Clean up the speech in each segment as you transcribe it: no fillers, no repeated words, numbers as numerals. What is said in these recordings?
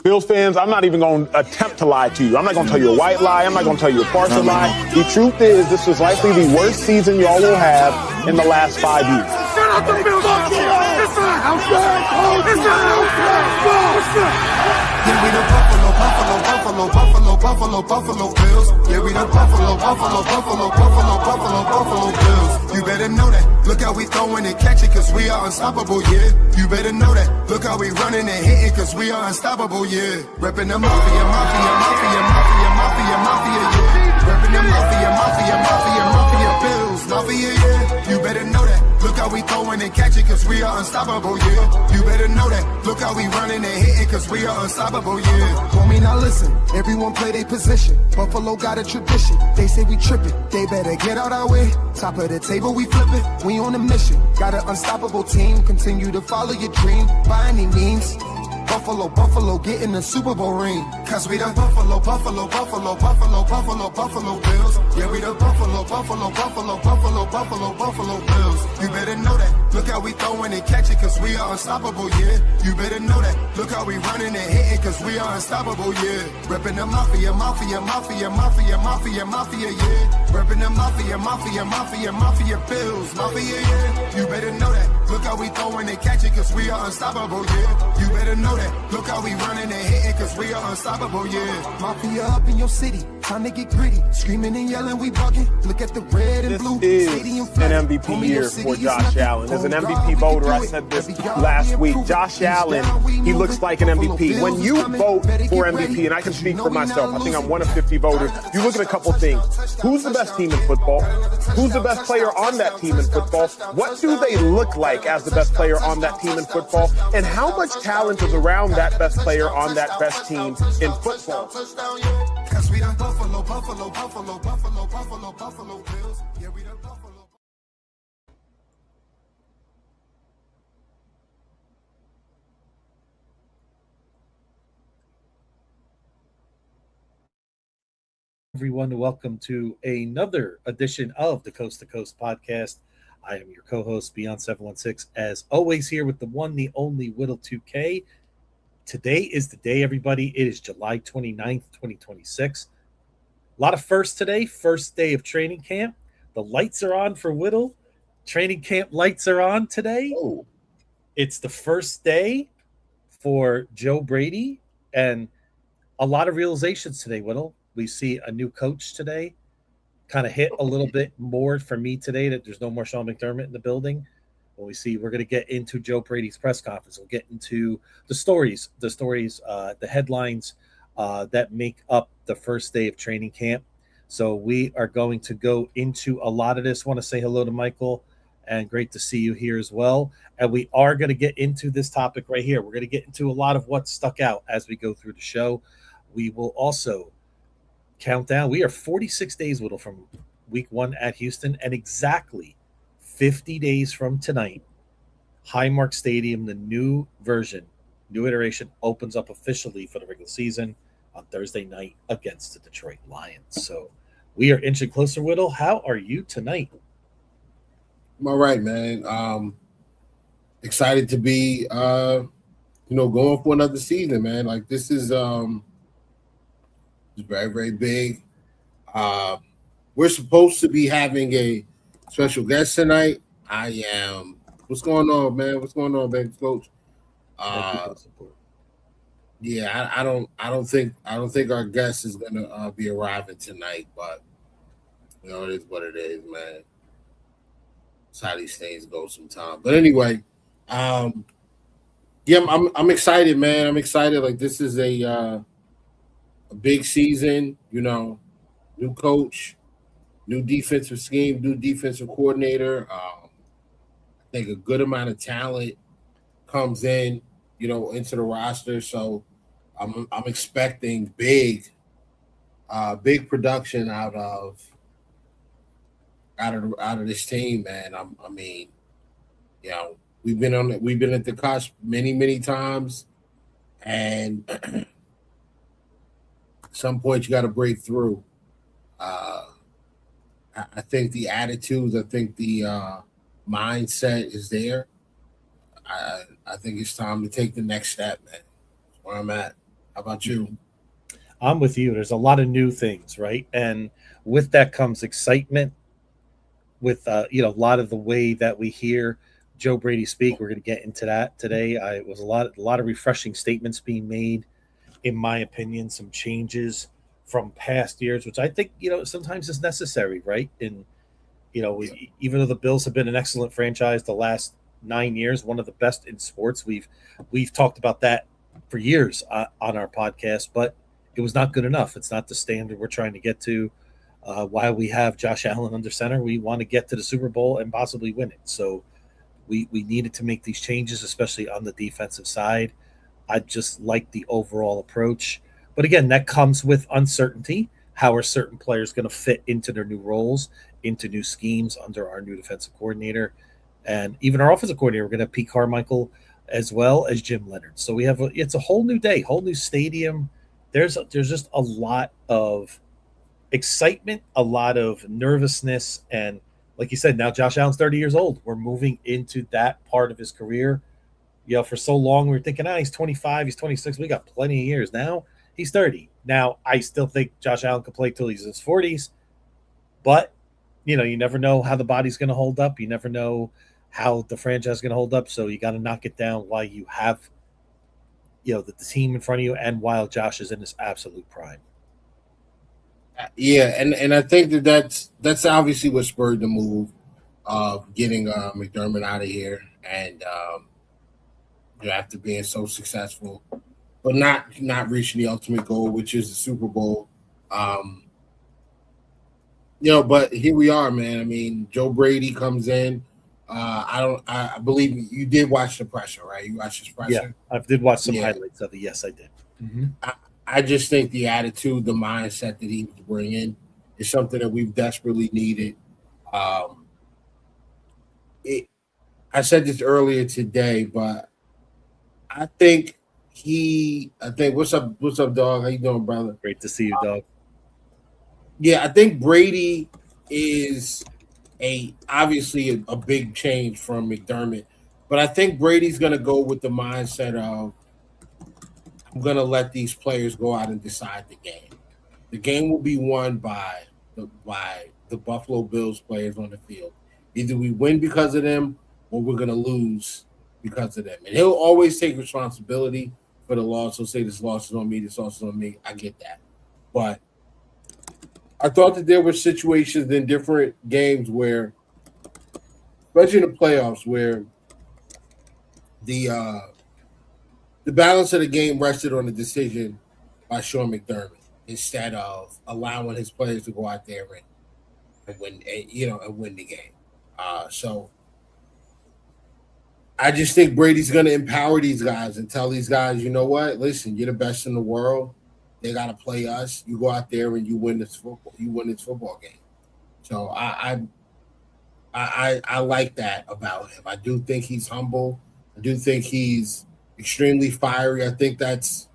Bills fans, I'm not even going to attempt to lie to you. I'm not going to tell you a white lie. I'm not going to tell you a partial lie. The truth is, this was likely the worst season y'all will have in the last 5 years. Shut up, the Bills! It's not outside! It's not outside! Yeah, we the Buffalo Bills. Yeah, we the Buffalo Bills. You better know that. Look how we throwing and catching, cause we are unstoppable, yeah. You better know that. Look how we running and hitting, cause we are unstoppable, yeah. Reppin' the mafia, yeah. Reppin' the mafia, Bills, mafia, yeah. You better know that. Look how we throwing and catching, cause we are unstoppable, yeah. You better know that. Look how we running and hitting, cause we are unstoppable, yeah. Want me now, listen. Everyone play their position. Buffalo got a tradition. They say we tripping. They better get out our way. Top of the table, we flipping. We on a mission. Got an unstoppable team. Continue to follow your dream by any means. Buffalo, get in the Super Bowl ring. Cause we the Buffalo Bills. Yeah, we the Buffalo Bills. You better know that. Look how we throwing and catching, cause we are unstoppable, yeah. You better know that. Look how we running and hitting, cause we are unstoppable, yeah. Reppin' the mafia, yeah. Reppin' the mafia, Bills, mafia, yeah. You better know that. Look how we throwing and catching, cause we are unstoppable, yeah. You better know that. Look how we running and hitting, cause we are unstoppable, yeah. Mafia up in your city, time to get gritty. Screaming and yelling, we bugging. Look at the red and blue. This is an MVP year for Josh Allen. As an MVP voter, I said this last week. Josh Allen, he looks like an MVP. When you vote for MVP, and I can speak for myself, I think I'm one of 50 voters, you look at a couple things. Who's the best team in football? Who's the best player on that team in football? What do they look like as the best player on that team in football? And how much talent is around that best player on that best team in football? Cause we done Buffalo Bills. Yeah, we done Buffalo. Everyone, welcome to another edition of the Coast to Coast podcast. I am your co-host, Beyond716, as always, here with the one, the only Whittle 2K. Today is the day, everybody. It is July 29th, 2026. A lot of firsts today. First day of training camp. The lights are on for Whittle. Training camp lights are on today. Oh. It's the first day for Joe Brady, and a lot of realizations today, Whittle. We see a new coach today. Kind of hit a little bit more for me today that there's no more Sean McDermott in the building. We're going to get into Joe Brady's press conference. We'll get into the stories, the headlines that make up the first day of training camp. So we are going to go into a lot of this. I want to say hello to Michael, and great to see you here as well. And we are going to get into this topic right here. We're going to get into a lot of what stuck out as we go through the show. We will also count down. We are 46 days, Whittle, from week 1 at Houston, and exactly 50 days from tonight, Highmark Stadium, the new version, new iteration, opens up officially for the regular season on Thursday night against the Detroit Lions. So we are inching closer, Whittle. How are you tonight? I'm all right, man. Excited to be, going for another season, man. Like, this is very, very big. We're supposed to be having a special guest tonight. What's going on, man? What's going on, baby coach? Yeah, I don't think our guest is gonna be arriving tonight, but it is what it is, man. That's how these things go sometimes. But anyway, I'm excited, man. I'm excited. Like, this is a big season, new coach, new defensive scheme, new defensive coordinator. I think a good amount of talent comes in, into the roster. So I'm expecting big production out of this team, man. We've been at the cusp many times, and at some point you got to break through. I think the attitudes, I think the mindset is there. I think it's time to take the next step, man. That's where I'm at. How about you? I'm with you. There's a lot of new things, right? And with that comes excitement. With a lot of the way that we hear Joe Brady speak, we're going to get into that today. It was a lot of refreshing statements being made, in my opinion, some changes from past years, which I think sometimes is necessary, right? And even though the Bills have been an excellent franchise the last 9 years, one of the best in sports, we've talked about that for years on our podcast, but it was not good enough. It's not the standard we're trying to get to. While we have Josh Allen under center, we want to get to the Super Bowl and possibly win it. So we needed to make these changes, especially on the defensive side. I just like the overall approach. But again, that comes with uncertainty. How are certain players going to fit into their new roles, into new schemes under our new defensive coordinator? And even our offensive coordinator, we're going to have Pete Carmichael as well as Jim Leonard. So it's a whole new day, whole new stadium. There's just a lot of excitement, a lot of nervousness, and like you said, now Josh Allen's 30 years old. We're moving into that part of his career. For so long we were thinking, he's 25, he's 26, we got plenty of years. Now he's 30. Now I still think Josh Allen could play till he's in his 40s, but you never know how the body's going to hold up. You never know how the franchise is going to hold up. So you got to knock it down while you have the team in front of you, and while Josh is in his absolute prime. Yeah, and I think that's obviously what spurred the move of getting McDermott out of here, and after being so successful, but not reaching the ultimate goal, which is the Super Bowl. But here we are, man. I mean, Joe Brady comes in. I believe you did watch the presser, right? You watched his presser. Yeah, I did watch some highlights of it. Yes, I did. Mm-hmm. I just think the attitude, the mindset that he was bringing is something that we've desperately needed. I said this earlier today, but I think what's up, dog? How you doing, brother? Great to see you, dog. Yeah, I think Brady is obviously a big change from McDermott, but I think Brady's going to go with the mindset of, I'm going to let these players go out and decide the game. The game will be won by the Buffalo Bills players on the field. Either we win because of them or we're going to lose because of them. And he'll always take responsibility for the loss. He'll say, this loss is on me, this loss is on me. I get that. But I thought that there were situations in different games where, especially in the playoffs, where the balance of the game rested on the decision by Sean McDermott instead of allowing his players to go out there and win, and win the game. So I just think Brady's going to empower these guys and tell these guys, you know what? Listen, you're the best in the world. They got to play us. You go out there and you win this football. You win this football game. So I like that about him. I do think he's humble. I do think he's extremely fiery. I think that's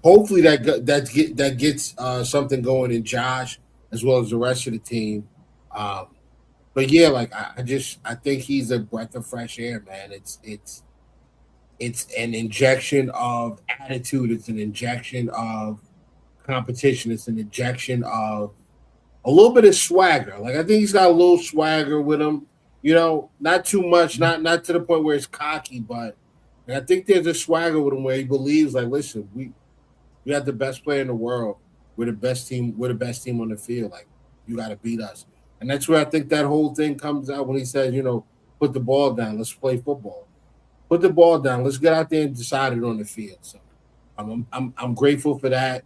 hopefully that gets something going in Josh as well as the rest of the team. But yeah, like I think he's a breath of fresh air, man. It's an injection of attitude. It's an injection of competition. It's an injection of a little bit of swagger. Like I think he's got a little swagger with him. Not too much, not to the point where it's cocky, but I think there's a swagger with him where he believes, like, listen, we got the best player in the world. We're the best team. We're the best team on the field. Like, you got to beat us. And that's where I think that whole thing comes out when he says, put the ball down. Let's play football. Put the ball down. Let's get out there and decide it on the field. So I'm grateful for that.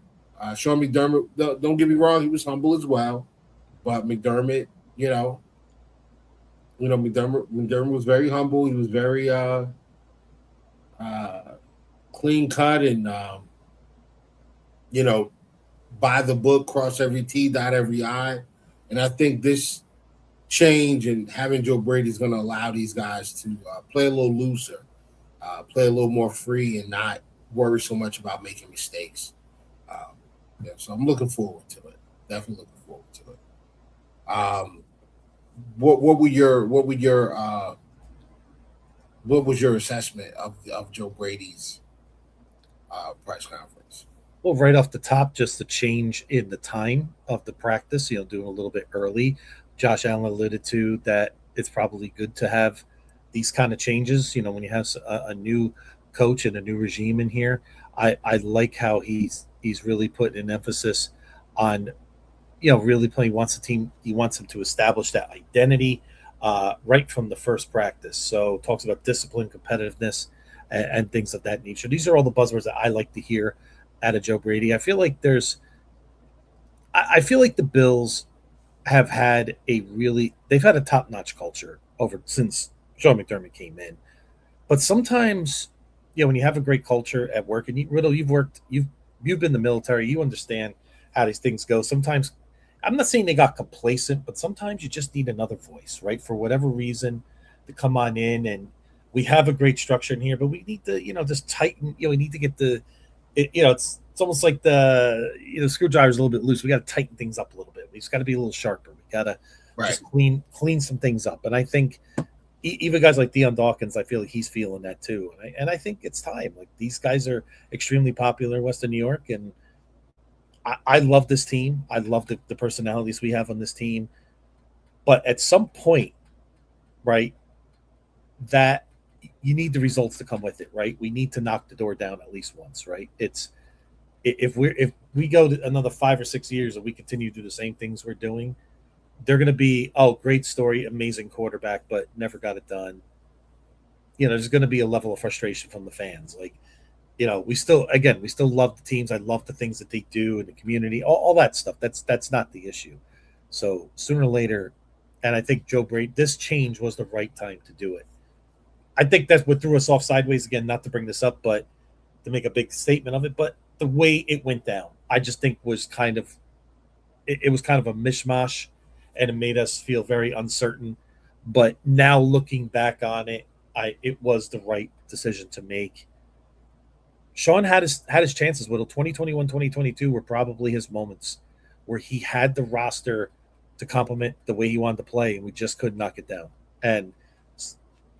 Sean McDermott, don't get me wrong, he was humble as well. But McDermott, McDermott was very humble. He was very clean cut and by the book, cross every T, dot every I. And I think this change and having Joe Brady is going to allow these guys to play a little looser, play a little more free, and not worry so much about making mistakes. So I'm looking forward to it. Definitely looking forward to it. What was your assessment of Joe Brady's press conference. Well, right off the top, just the change in the time of the practice, doing a little bit early. Josh Allen alluded to that it's probably good to have these kind of changes, when you have a new coach and a new regime in here. I like how he's really put an emphasis on, really playing, wants the team, he wants them to establish that identity right from the first practice. So talks about discipline, competitiveness, and things of that nature. These are all the buzzwords that I like to hear out of Joe Brady. I feel like I feel like the Bills have had they've had a top-notch culture over since Sean McDermott came in. But sometimes, when you have a great culture at work, and Riddle, you've been in the military, you understand how these things go. Sometimes, I'm not saying they got complacent, but sometimes you just need another voice, right? For whatever reason, to come on in, and we have a great structure in here, but we need to, just tighten. We need to get it's almost like the screwdriver's a little bit loose. We got to tighten things up a little bit. We just got to be a little sharper. We got to just clean some things up. And I think even guys like Deion Dawkins, I feel like he's feeling that too. And I think it's time. Like, these guys are extremely popular in Western New York, and I love this team. I love the personalities we have on this team. But at some point, right, that you need the results to come with it, right? We need to knock the door down at least once, right? If we go to another 5 or 6 years and we continue to do the same things we're doing, they're going to be, great story, amazing quarterback, but never got it done. There's going to be a level of frustration from the fans. Like, we still love the teams. I love the things that they do in the community, all that stuff. That's not the issue. So sooner or later, and I think Joe Brady, this change was the right time to do it. I think that's what threw us off sideways again, not to bring this up, but to make a big statement of it. But the way it went down, I just think was it was kind of a mishmash, and it made us feel very uncertain. But now looking back on it, it was the right decision to make. Sean had his chances. 2021, 2022 were probably his moments where he had the roster to complement the way he wanted to play, and we just couldn't knock it down. And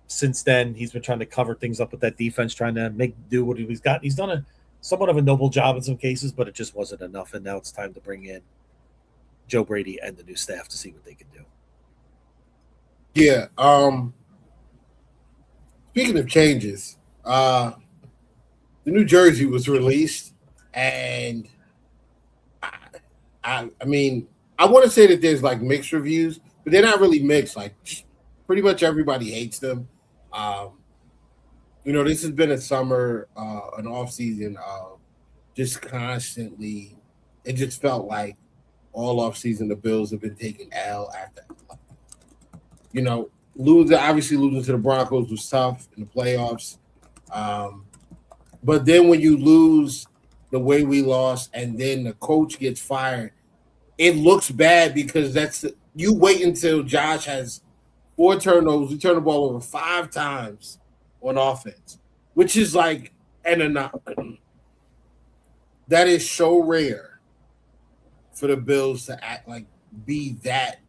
since then, he's been trying to cover things up with that defense, trying to do what he's got. He's done somewhat of a noble job in some cases, but it just wasn't enough. And now it's time to bring in Joe Brady and the new staff to see what they can do. Yeah. Speaking of changes, the new jersey was released, and I mean, I want to say that there's like mixed reviews, but they're not really mixed. Like, pretty much everybody hates them. This has been a summer, an off season of just constantly. It just felt like all off season the Bills have been taking L after. Losing to the Broncos was tough in the playoffs. But then when you lose the way we lost, and then the coach gets fired, it looks bad because you wait until Josh has 4 turnovers. We turn the ball over 5 times on offense, which is like that is so rare for the Bills to act like be that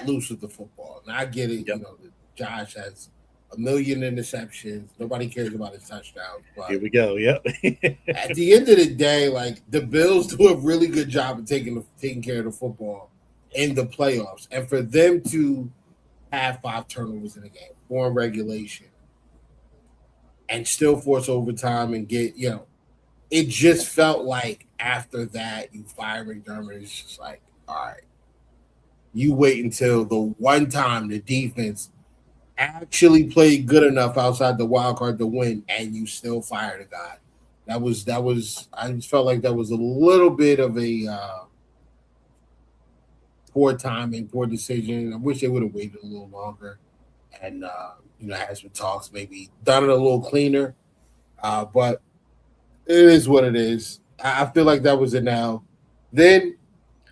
loose with the football. And I get it, Yep. Josh has a million interceptions. Nobody cares about his touchdowns. But Here we go. Yep. at the end of the day, like, the Bills do a really good job of taking care of the football in the playoffs. And for them to have 5 turnovers in a game, 4 in regulation, and still force overtime and get, it just felt like after that, you fire McDermott. It's just like, all right, you wait until the one time the defense actually played good enough outside the wild card to win, and you still fire the guy. That was. I just felt like that was a little bit of a poor timing, poor decision. I wish they would have waited a little longer, and had some talks, maybe done it a little cleaner. But it is what it is. I feel like that was it now. Then,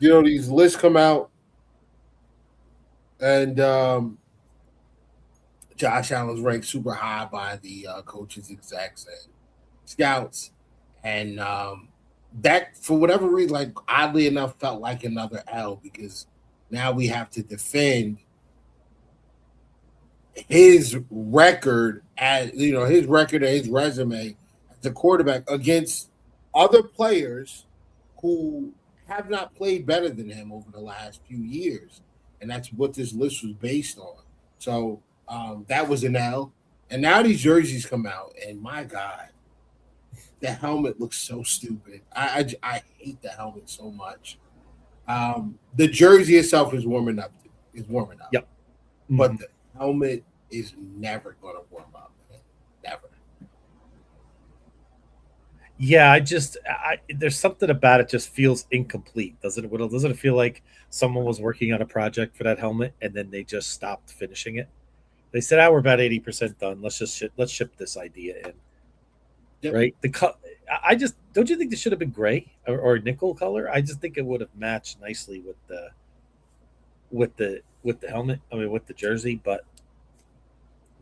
these lists come out, and Josh Allen's ranked super high by the coaches, execs, and scouts. And that, for whatever reason, like, oddly enough, felt like another L, because now we have to defend his record and his resume as the quarterback against other players who have not played better than him over the last few years. And that's what this list was based on. So that was an L. And now these jerseys come out, and my God, the helmet looks so stupid. I hate the helmet so much. The jersey itself is warming up. Yep. Mm-hmm. But the helmet is never going to warm up. Never. Yeah, there's something about it just feels incomplete, doesn't it? Doesn't it feel like someone was working on a project for that helmet and then they just stopped finishing it? They said, "We're about 80% done. Let's ship this idea in." Yep. Right? I just don't you think this should have been gray or nickel color? I just think it would have matched nicely with the helmet. I mean, with the jersey, but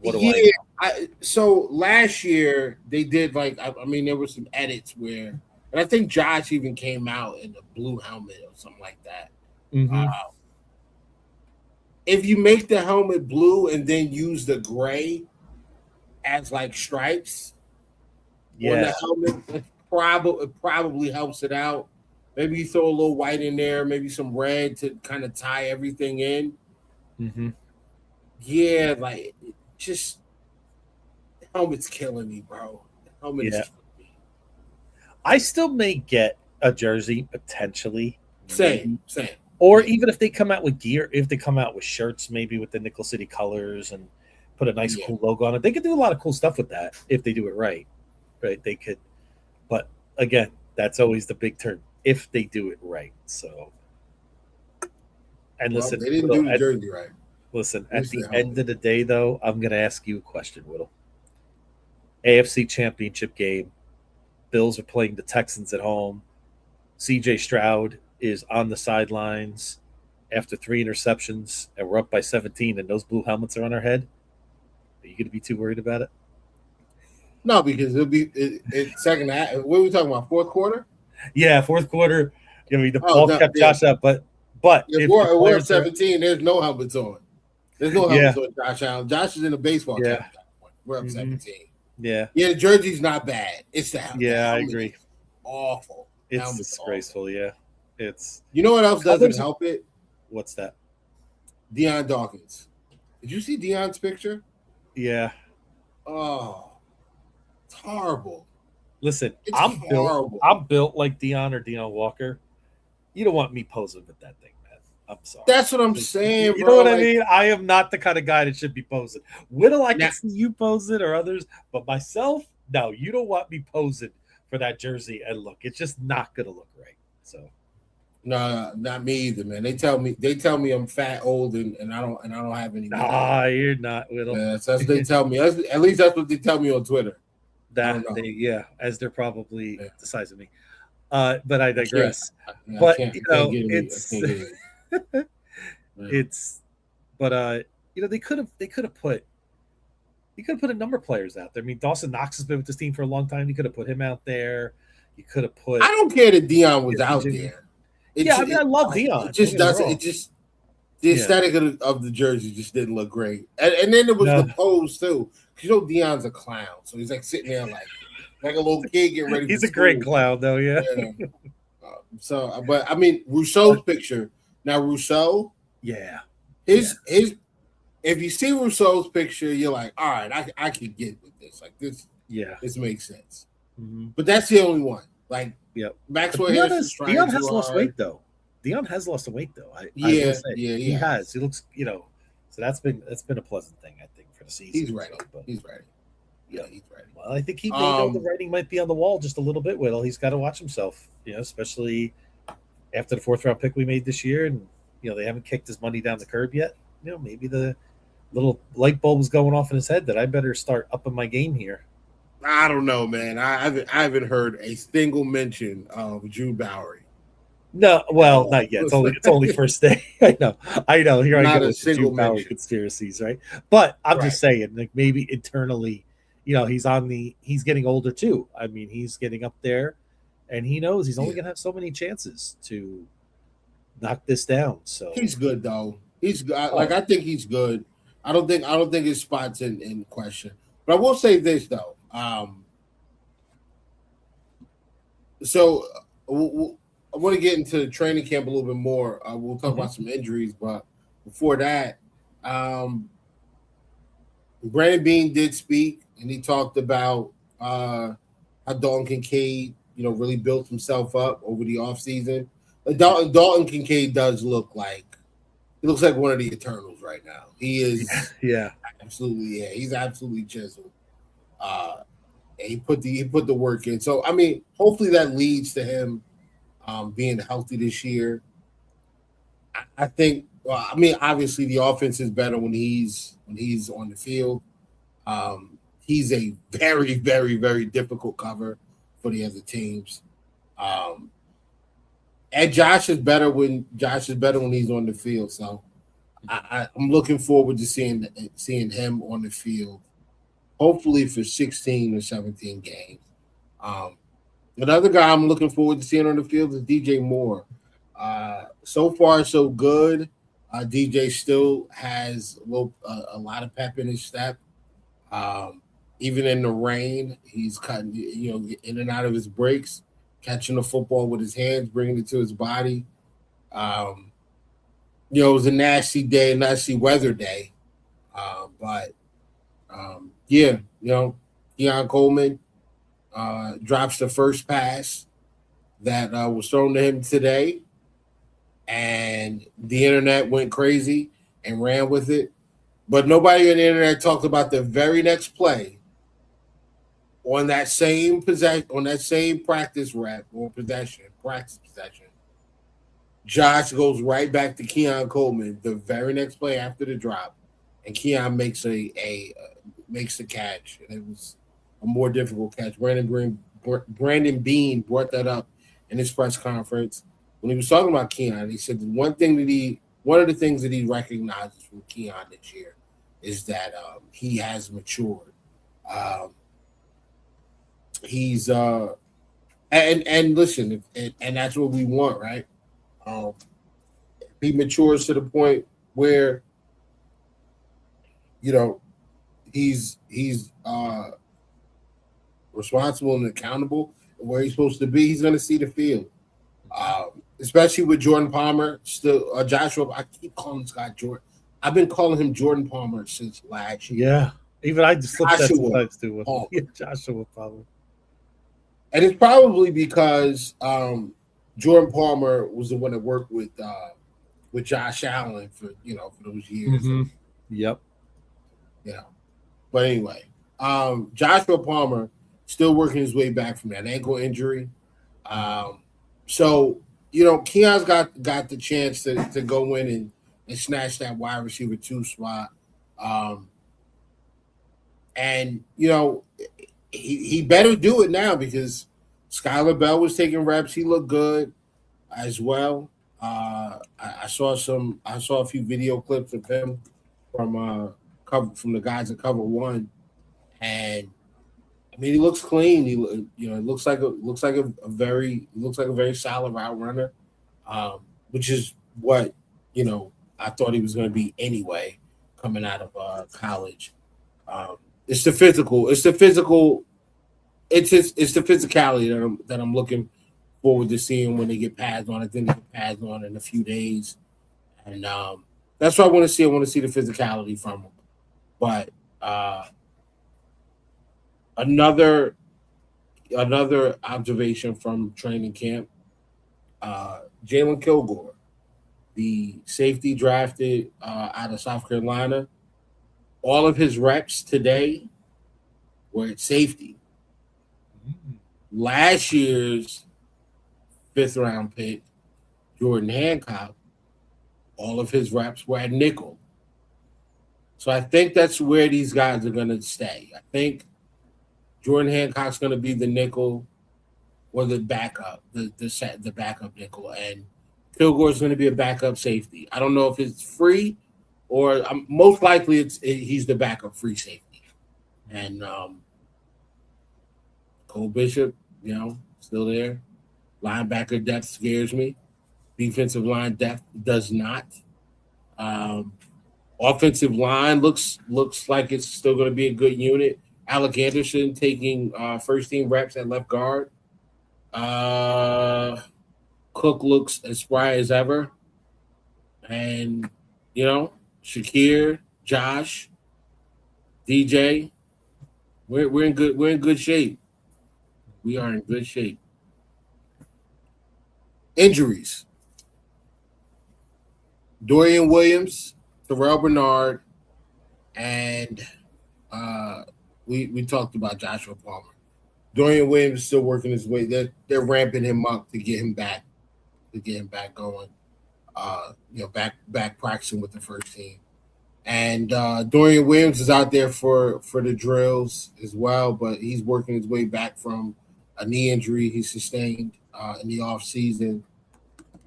what do I know? So last year they did there were some edits where, and I think Josh even came out in a blue helmet or something like that. Mm-hmm. If you make the helmet blue and then use the gray as like stripes on the helmet, it probably helps it out. Maybe you throw a little white in there, maybe some red to kind of tie everything in. Mm-hmm. Yeah, like just the helmet's killing me, bro. The helmet's killing me. I still may get a jersey potentially. Same. Or even if they come out with gear, if they come out with shirts, maybe with the Nickel City colors and put a nice cool logo on it, they could do a lot of cool stuff with that if they do it right. Right? They could. But again, that's always the big term. If they do it right. So, and listen, they didn't do the jersey right. Listen, at the end of the day, though, I'm going to ask you a question, Whittle. AFC Championship game. Bills are playing the Texans at home. CJ Stroud is on the sidelines after 3 interceptions, and we're up by 17, and those blue helmets are on our head. Are you going to be too worried about it? No, because it'll be second half. What are we talking about? Fourth quarter? Yeah, fourth quarter. I mean, the ball kept Josh up, but if we're up 17, there's no helmets on. There's no helmets on Josh Allen. Josh is in a baseball cap at that point. We're up 17. Yeah. Yeah, the jersey's not bad. It's the helmet. Yeah, I agree. Awful. It's disgraceful, awful. Yeah. It's. You know what else doesn't help it? What's that? Deion Dawkins. Did you see Deion's picture? Yeah. Oh, it's horrible. Listen, I'm built like Deion or Deion Walker. You don't want me posing with that thing, man. I'm sorry. That's what I'm saying, bro. You know what I mean? I am not the kind of guy that should be posing. Whittle, I can see you posing or others, but myself, no, you don't want me posing for that jersey and look. It's just not going to look right. So. No, not me either, man. They tell me I'm fat, old, and I don't have any. Nah, you're not, Whittle. Yeah, that's what they tell me. At least that's what they tell me on Twitter. As they're probably the size of me. But I digress. But they could have put a number of players out there. I mean, Dawson Knox has been with this team for a long time. You could have put him out there. You could have put. I don't care that Deion was out there. I love Deion. It just doesn't. It just the aesthetic of the jersey just didn't look great. And then it was the pose too. You know, Deion's a clown, so he's like sitting there like a little kid getting ready. He's a great clown, though. Yeah. But I mean, Rousseau's picture. Now Rousseau, his if you see Rousseau's picture, you're like, all right, I can get with this. Like this, this makes sense. Mm-hmm. But that's the only one. Like, Maxwell Deion has lost weight though. Deion has lost some weight though. He has. He looks, so that's been a pleasant thing, I think, for the season. He's ready. He's ready. Yeah, he's ready. Well, I think he may know the writing might be on the wall just a little bit. Whittle, he's got to watch himself, especially after the 4th round pick we made this year, and they haven't kicked his money down the curb yet. Maybe the little light bulb was going off in his head that I better start upping my game here. I don't know, man. I haven't heard a single mention of Jude Bowery. No, well, not yet. It's only first day. I know. Here not I go with the Jude Bowery conspiracies, right? But I'm just saying, like maybe internally, he's getting older too. I mean, he's getting up there, and he knows he's only gonna have so many chances to knock this down. So he's good though. He's good. I think he's good. I don't think his spot's in question. But I will say this though. So I want to get into training camp a little bit more. We'll talk about some injuries, but before that, Brandon Beane did speak, and he talked about how Dalton Kincaid, really built himself up over the offseason. Dalton Kincaid does look like one of the Eternals right now. He is absolutely, he's absolutely chiseled. He put the work in. So I mean, hopefully that leads to him being healthy this year. I think. Well, I mean, obviously the offense is better when he's on the field. He's a very, very, very difficult cover for the other teams. And Josh is better when he's on the field. So I'm looking forward to seeing him on the field. Hopefully for 16 or 17 games. Another guy I'm looking forward to seeing on the field is DJ Moore. So far, so good. DJ still has a lot of pep in his step. Even in the rain, he's cutting, in and out of his breaks, catching the football with his hands, bringing it to his body. It was a nasty weather day. Keon Coleman drops the first pass that was thrown to him today, and the internet went crazy and ran with it. But nobody on the internet talked about the very next play on that same practice possession. Josh goes right back to Keon Coleman the very next play after the drop, and Keon makes the catch, and it was a more difficult catch. Brandon Beane brought that up in his press conference when he was talking about Keon. He said one of the things that he recognizes from Keon this year is that he has matured. He's and listen, and that's what we want, right? He matures to the point where he's responsible and accountable where he's supposed to be. He's going to see the field, especially with Jordan Palmer. Still, Joshua. I keep calling this guy Jordan. I've been calling him Jordan Palmer since last year. Yeah, even I just slipped that sometimes too with Joshua Palmer. And it's probably because Jordan Palmer was the one that worked with Josh Allen for those years. Mm-hmm. Yep. But anyway, Joshua Palmer still working his way back from that ankle injury. So Keon's got the chance to go in and snatch that wide receiver 2 spot. And he better do it now because Skylar Bell was taking reps. He looked good as well. I saw a few video clips of him from the guys at Cover One, and I mean he looks clean. It looks like a very solid route runner, which is what I thought he was going to be anyway coming out of college. It's the physicality that I'm looking forward to seeing when they get pads on. I think they get pads on in a few days, and that's what I want to see. I want to see the physicality from him. But another observation from training camp: Jalen Kilgore, the safety drafted out of South Carolina. All of his reps today were at safety. Last year's 5th round pick, Jordan Hancock, all of his reps were at nickel. So I think that's where these guys are going to stay. I think Jordan Hancock's going to be the nickel or the backup, the backup nickel, and Kilgore's going to be a backup safety. I don't know if it's free or most likely he's the backup free safety. And Cole Bishop, still there. Linebacker depth scares me. Defensive line depth does not. Offensive line looks like it's still going to be a good unit. Alec Anderson taking first team reps at left guard. Cook looks as spry as ever, and Shakir, Josh, DJ, we're in good shape. We are in good shape. Injuries: Dorian Williams, Terrell Bernard, and we talked about Joshua Palmer. Dorian Williams is still working his way. They're ramping him up to get him back going. Back practicing with the first team. And Dorian Williams is out there for the drills as well, but he's working his way back from a knee injury he sustained in the offseason.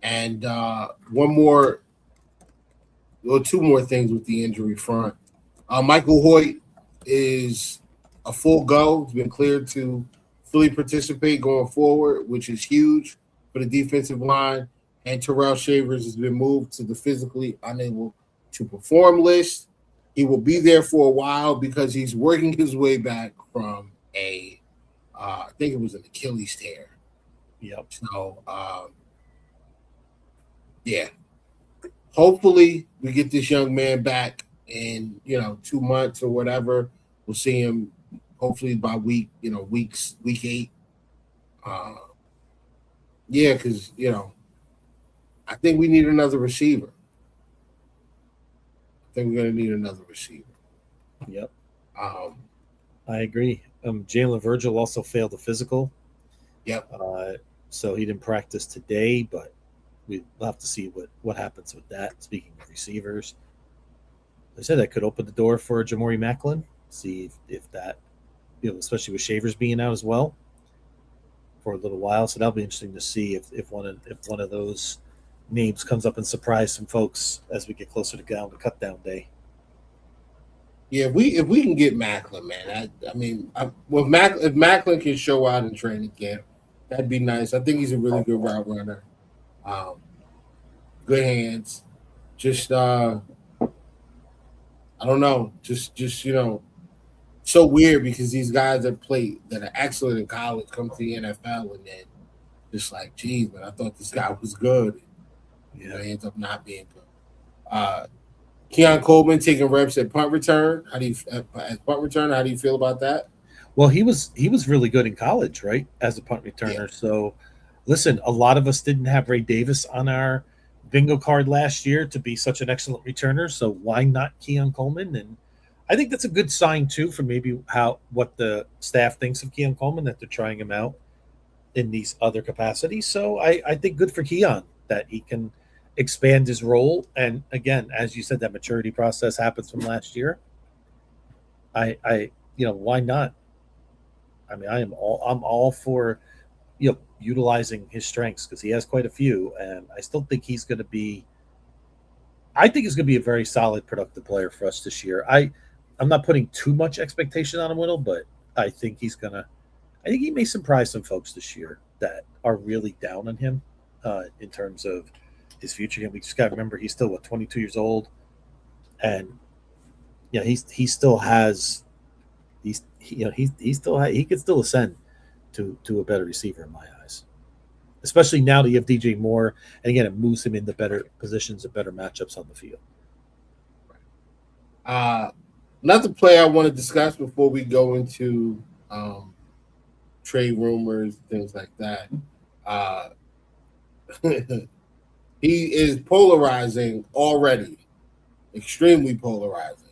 And two more things with the injury front. Michael Hoyt is a full go. He's been cleared to fully participate going forward, which is huge for the defensive line. And Terrell Shavers has been moved to the physically unable to perform list. He will be there for a while because he's working his way back from I think it was an Achilles tear. Yep. So, hopefully we get this young man back in 2 months or whatever. We'll see him hopefully by week 8. Because I think we need another receiver. I think we're going to need another receiver. Yep. I agree. Jalen Virgil also failed the physical. Yep. So he didn't practice today, but we'll have to see what happens with that. Speaking of receivers, I said that could open the door for Jamori Macklin. See if that, especially with Shavers being out as well for a little while. So that'll be interesting to see if one of those names comes up and surprise some folks as we get closer to cut down day. Yeah, if we can get Macklin, man. If Macklin can show out in training camp, that'd be nice. I think he's a really good route runner. Good hands. Just I don't know. Just so weird because these guys that are excellent in college come to the NFL and then just like, geez, man, I thought this guy was good. He ends up not being good. Keon Coleman taking reps at punt return. How do you feel about that? Well, he was really good in college, right, as a punt returner. Yeah. So, listen, a lot of us didn't have Ray Davis on our bingo card last year to be such an excellent returner. So why not Keon Coleman? And I think that's a good sign too for maybe what the staff thinks of Keon Coleman, that they're trying him out in these other capacities. So I think good for Keon that he can expand his role. And again, as you said, that maturity process happens from last year. Why not? I mean, I'm all for, utilizing his strengths because he has quite a few, and I still think he's going to be. I think he's going to be a very solid, productive player for us this year. I'm not putting too much expectation on him, Whittle, but I think he's gonna. I think he may surprise some folks this year that are really down on him in terms of his future. We just got to remember he's still 22 years old, and he still has. He could still ascend to a better receiver in my eyes, especially now that you have DJ Moore, and again, it moves him into better positions and better matchups on the field. Another player I want to discuss before we go into trade rumors, things like that. He is polarizing already, extremely polarizing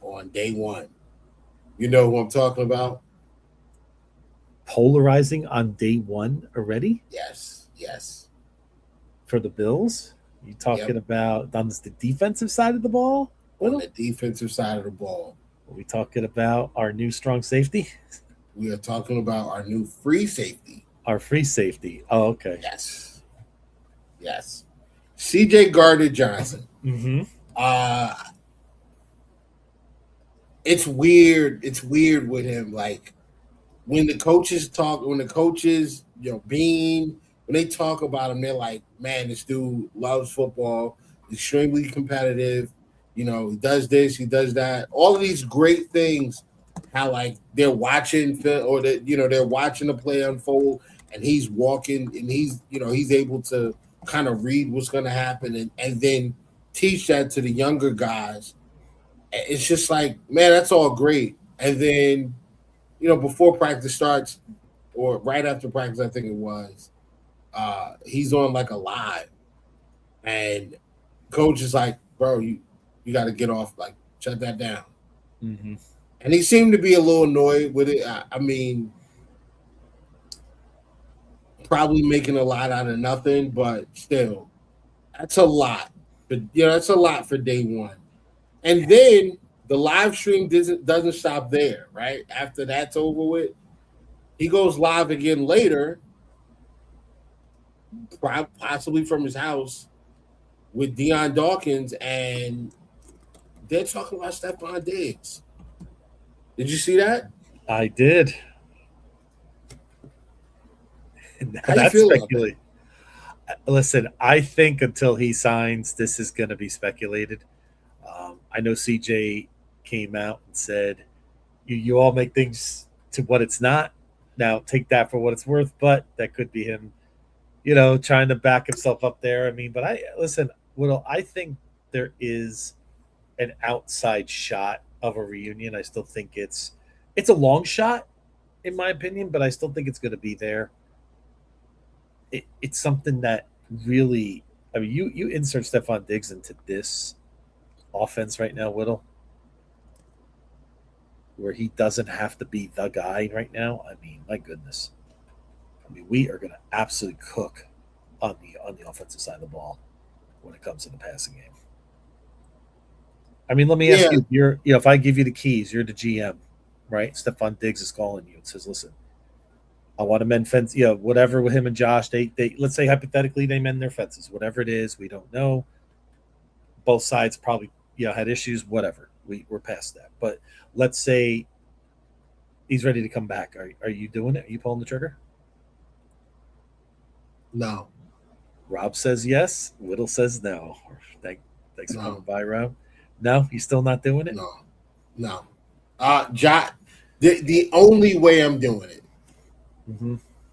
on day one. You know who I'm talking about? Polarizing on day one already? Yes. For the Bills? You talking about on the defensive side of the ball? On the defensive side of the ball. Are we talking about our new strong safety? We are talking about our new free safety. Our free safety. Oh, okay. Yes. CJ Gardner-Johnson. Mm-hmm. It's weird. It's weird with him. Like when the coaches, Bean, when they talk about him, they're like, man, this dude loves football, extremely competitive. He does this, he does that. All of these great things how like they're watching film or that they're watching the play unfold, and he's walking and he's able to kind of read what's going to happen and then teach that to the younger guys. It's just like, man, that's all great. And then before practice starts or right after practice, I think it was, he's on like a live, and coach is like, bro, you got to get off, like shut that down. Mm-hmm. And he seemed to be a little annoyed with it. I mean, probably making a lot out of nothing, but still, that's a lot. But that's a lot for day one. And then the live stream doesn't stop there, right? After that's over with, he goes live again later, possibly from his house, with Deion Dawkins, and they're talking about Stephon Diggs. Did you see that? I did. How you feel about that? Listen, I think until he signs, this is going to be speculated. I know CJ came out and said, you all make things to what it's not. Now, take that for what it's worth, but that could be him, trying to back himself up there. I mean, but Whittle, I think there is an outside shot of a reunion. I still think it's a long shot, in my opinion, but I still think it's going to be there. It's something that really, I mean, you insert Stephon Diggs into this offense right now, Whittle, where he doesn't have to be the guy right now. I mean, my goodness. I mean, we are going to absolutely cook on the offensive side of the ball when it comes to the passing game. I mean, let me ask you, if I give you the keys, you're the GM, right? Stephon Diggs is calling you and says, listen, I want to mend fence, whatever with him and Josh, they let's say hypothetically they mend their fences, whatever it is, we don't know. Both sides probably, had issues, whatever. We're past that. But let's say he's ready to come back. Are you doing it? Are you pulling the trigger? No. Rob says yes. Whittle says no. Thanks for coming by, Rob. No, you still not doing it? No. The only way I'm doing it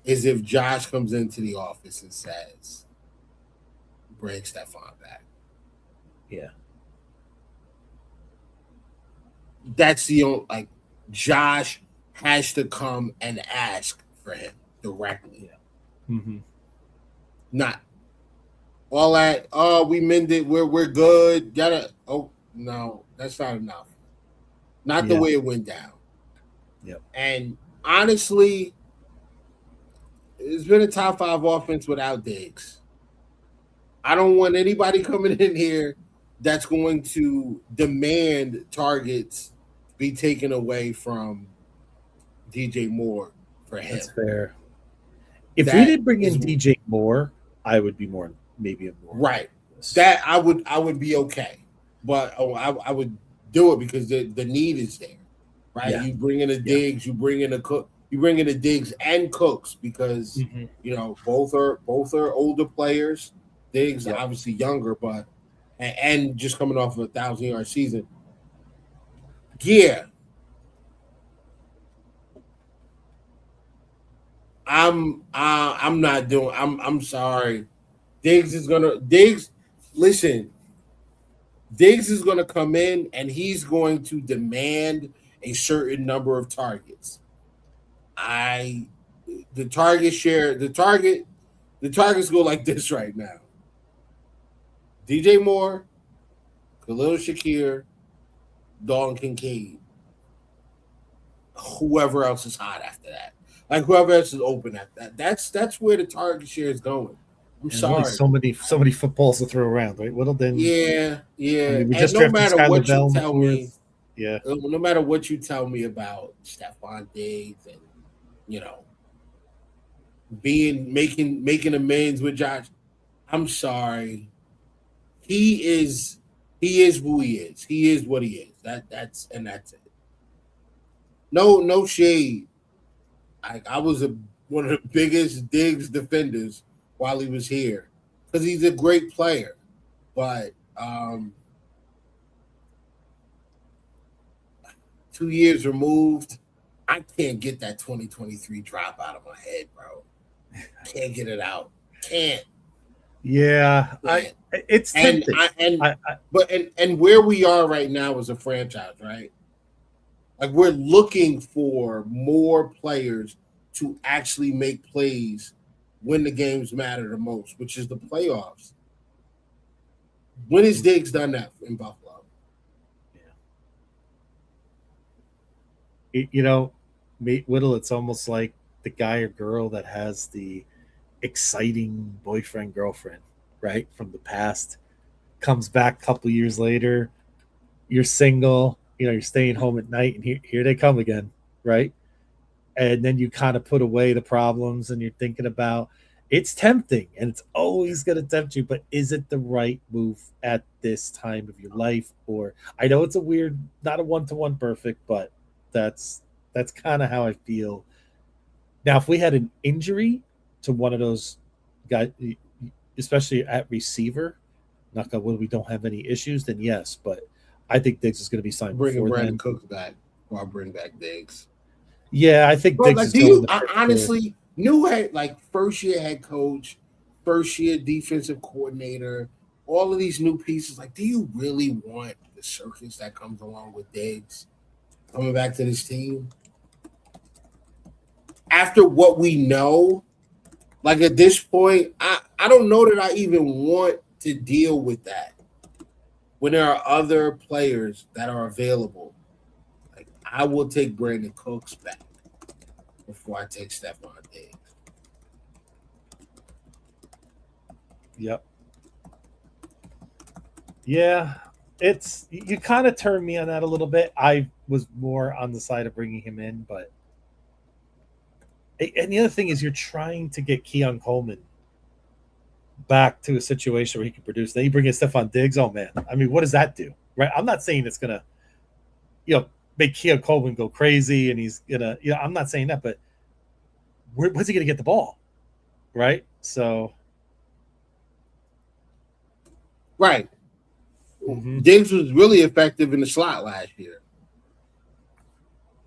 is if Josh comes into the office and says, bring Stephon back. Yeah. That's the only, like, Josh has to come and ask for him directly. Yeah. Mm-hmm. Not all that, we mended, we're good. No, that's not enough. Not the way it went down. Yep. And honestly, it's been a top 5 offense without Diggs. I don't want anybody coming in here that's going to demand targets be taken away from DJ Moore for him. That's fair. If we did bring in DJ Moore, I would be maybe more right. That I would be okay, but I would do it because the need is there, right? Yeah. You bring in a Diggs, you bring in a Cook, you bring in a Diggs and Cooks because both are older players. Diggs obviously younger, but and just coming off of a 1,000-yard season. Yeah. I'm not doing. I'm sorry. Diggs is gonna come in and he's going to demand a certain number of targets. The targets go like this right now. DJ Moore, Khalil Shakir, Dalton Kincaid. Whoever else is hot after that. Like whoever else is open at that. That's where the target share is going. I'm sorry. So many footballs to throw around, right? Well, then. Yeah. I mean, we and just no matter Skyler what Bell you tell me, no matter what you tell me about Stephon Diggs and making amends with Josh, I'm sorry. He is who he is. He is what he is. That's it. No shade. I was one of the biggest Diggs defenders while he was here because he's a great player. But 2 years removed. I can't get that 2023 drop out of my head, bro. Can't get it out. Can't. Yeah, it's tempting. And where we are right now as a franchise, right? Like we're looking for more players to actually make plays when the games matter the most, which is the playoffs. When has Diggs done that in Buffalo? Yeah. Whittle, it's almost like the guy or girl that has the exciting boyfriend, girlfriend, right? From the past, comes back a couple years later, you're single, you're staying home at night, and here they come again, right? And then you kind of put away the problems and you're thinking about it's tempting and it's always going to tempt you, but is it the right move at this time of your life? Or I know it's a weird, not a one-to-one perfect, but that's kind of how I feel. Now, if we had an injury to one of those guys, especially at receiver, knock on wood, we don't have any issues, then yes, but I think Diggs is going to be signed bringing before Brandon then. Cooks back, or I'll bring back Diggs. Yeah, I think Diggs is honestly new head, like first year head coach, first year defensive coordinator, all of these new pieces. Like, do you really want the circus that comes along with Diggs coming back to this team? After what we know, like at this point, I don't know that I even want to deal with that when there are other players that are available. Like, I will take Brandon Cooks back before I take Stephon Diggs. Yep. Yeah, you kind of turned me on that a little bit. I was more on the side of bringing him in, but and the other thing is you're trying to get Keon Coleman back to a situation where he can produce. Then you bring in Stephon Diggs. Oh man, I mean, what does that do? Right? I'm not saying it's gonna, make Keon Coleman go crazy and he's gonna, I'm not saying that, but where's he gonna get the ball? Right? So right. Mm-hmm. Diggs was really effective in the slot last year.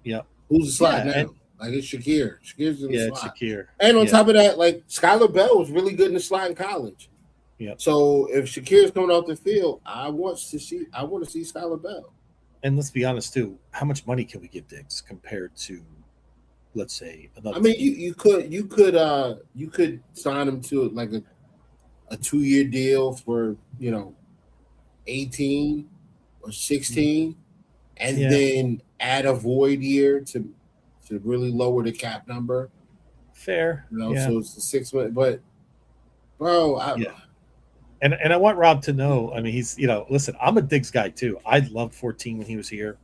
Yep. Who's the slot now? Like it's Shakir. Shakir's in the slot. Shakir. And on top of that, like Skylar Bell was really good in the slot in college. Yeah. So if Shakir's coming off the field, I want to see Skylar Bell. And let's be honest too, how much money can we give Diggs compared to, let's say, another? I mean, you could sign him to like a 2-year deal for 18 or 16, and then add a void year to really lower the cap number. Fair. So it's the 6 months. But bro, And I want Rob to know, I mean, he's, listen, I'm a Diggs guy too. I loved 14 when he was here.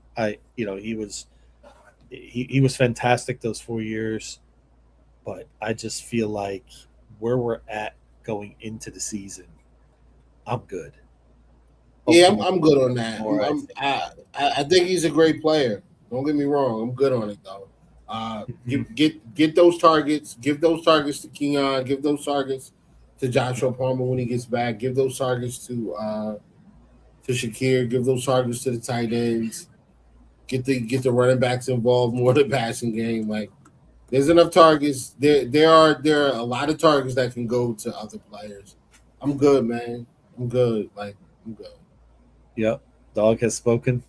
He was fantastic those 4 years, but I just feel like where we're at going into the season, I'm good. Yeah, I'm good on that. I think he's a great player. Don't get me wrong. I'm good on it though. Get those targets. Give those targets to Keon. Give those targets to Joshua Palmer when he gets back. Give those targets to Shakir. Give those targets to the tight ends. Get the running backs involved more in the passing game. Like there's enough targets. There are a lot of targets that can go to other players. I'm good, man. I'm good. Like I'm good. Yep. Dog has spoken.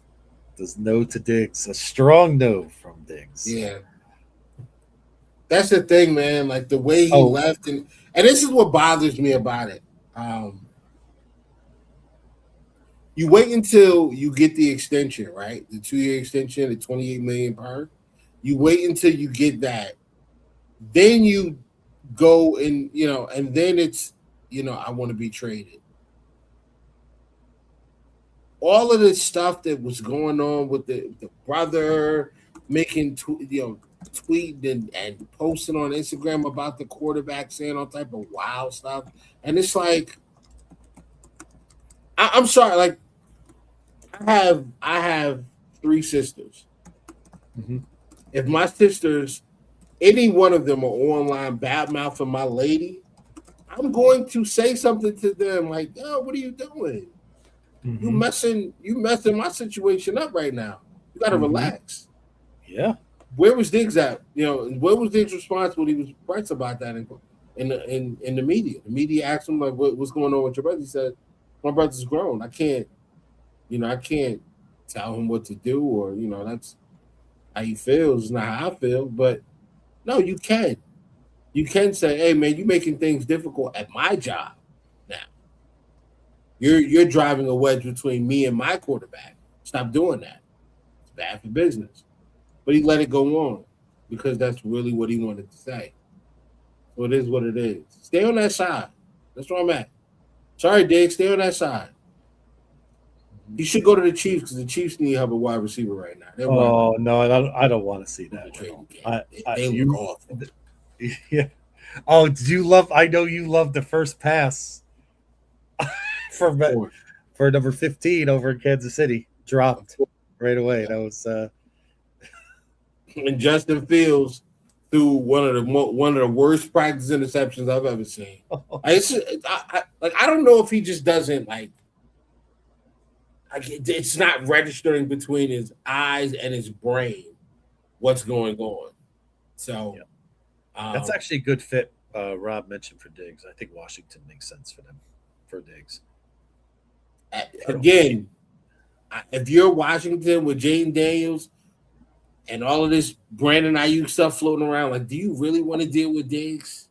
There's no to Diggs. A strong no from Diggs. Yeah. That's the thing, man. Like the way he left, and this is what bothers me about it. You wait until you get the extension, right? The 2-year extension, the $28 million per. You wait until you get that. Then you go and and then it's I want to be traded. All of this stuff that was going on with the brother making tweeting and posting on Instagram about the quarterback saying all type of wild stuff, and it's like I'm sorry, like I have 3 sisters. Mm-hmm. If my sisters, any one of them are online bad mouthing my lady, I'm going to say something to them like, "Yo, what are you doing? Mm-hmm. You messing my situation up right now." You got to relax. Yeah. Where was Diggs at? Where was Diggs' response when he was pressed about that in the media? The media asked him like, "What's going on with your brother?" He said, "My brother's grown. I can't tell him what to do, or that's how he feels. It's not how I feel." But no, you can. You can say, "Hey, man, you're making things difficult at my job now. You're driving a wedge between me and my quarterback. Stop doing that. It's bad for business." But he let it go on because that's really what he wanted to say. So it is what it is. Stay on that side. That's where I'm at. Sorry, Diggs, stay on that side. He should go to the Chiefs because the Chiefs need to have a wide receiver right now. No, I don't want to see that. They look awful. Yeah. Oh, I know you love the first pass for number 15 over in Kansas City. Dropped right away. Yeah. That was and Justin Fields threw one of the worst practice interceptions I've ever seen. I don't know if he just doesn't it's not registering between his eyes and his brain what's going on. So that's actually a good fit. Rob mentioned for Diggs. I think Washington makes sense for them for Diggs. Again, if you're Washington with Jaden Daniels and all of this Brandon Ayuk stuff floating around, do you really want to deal with Diggs?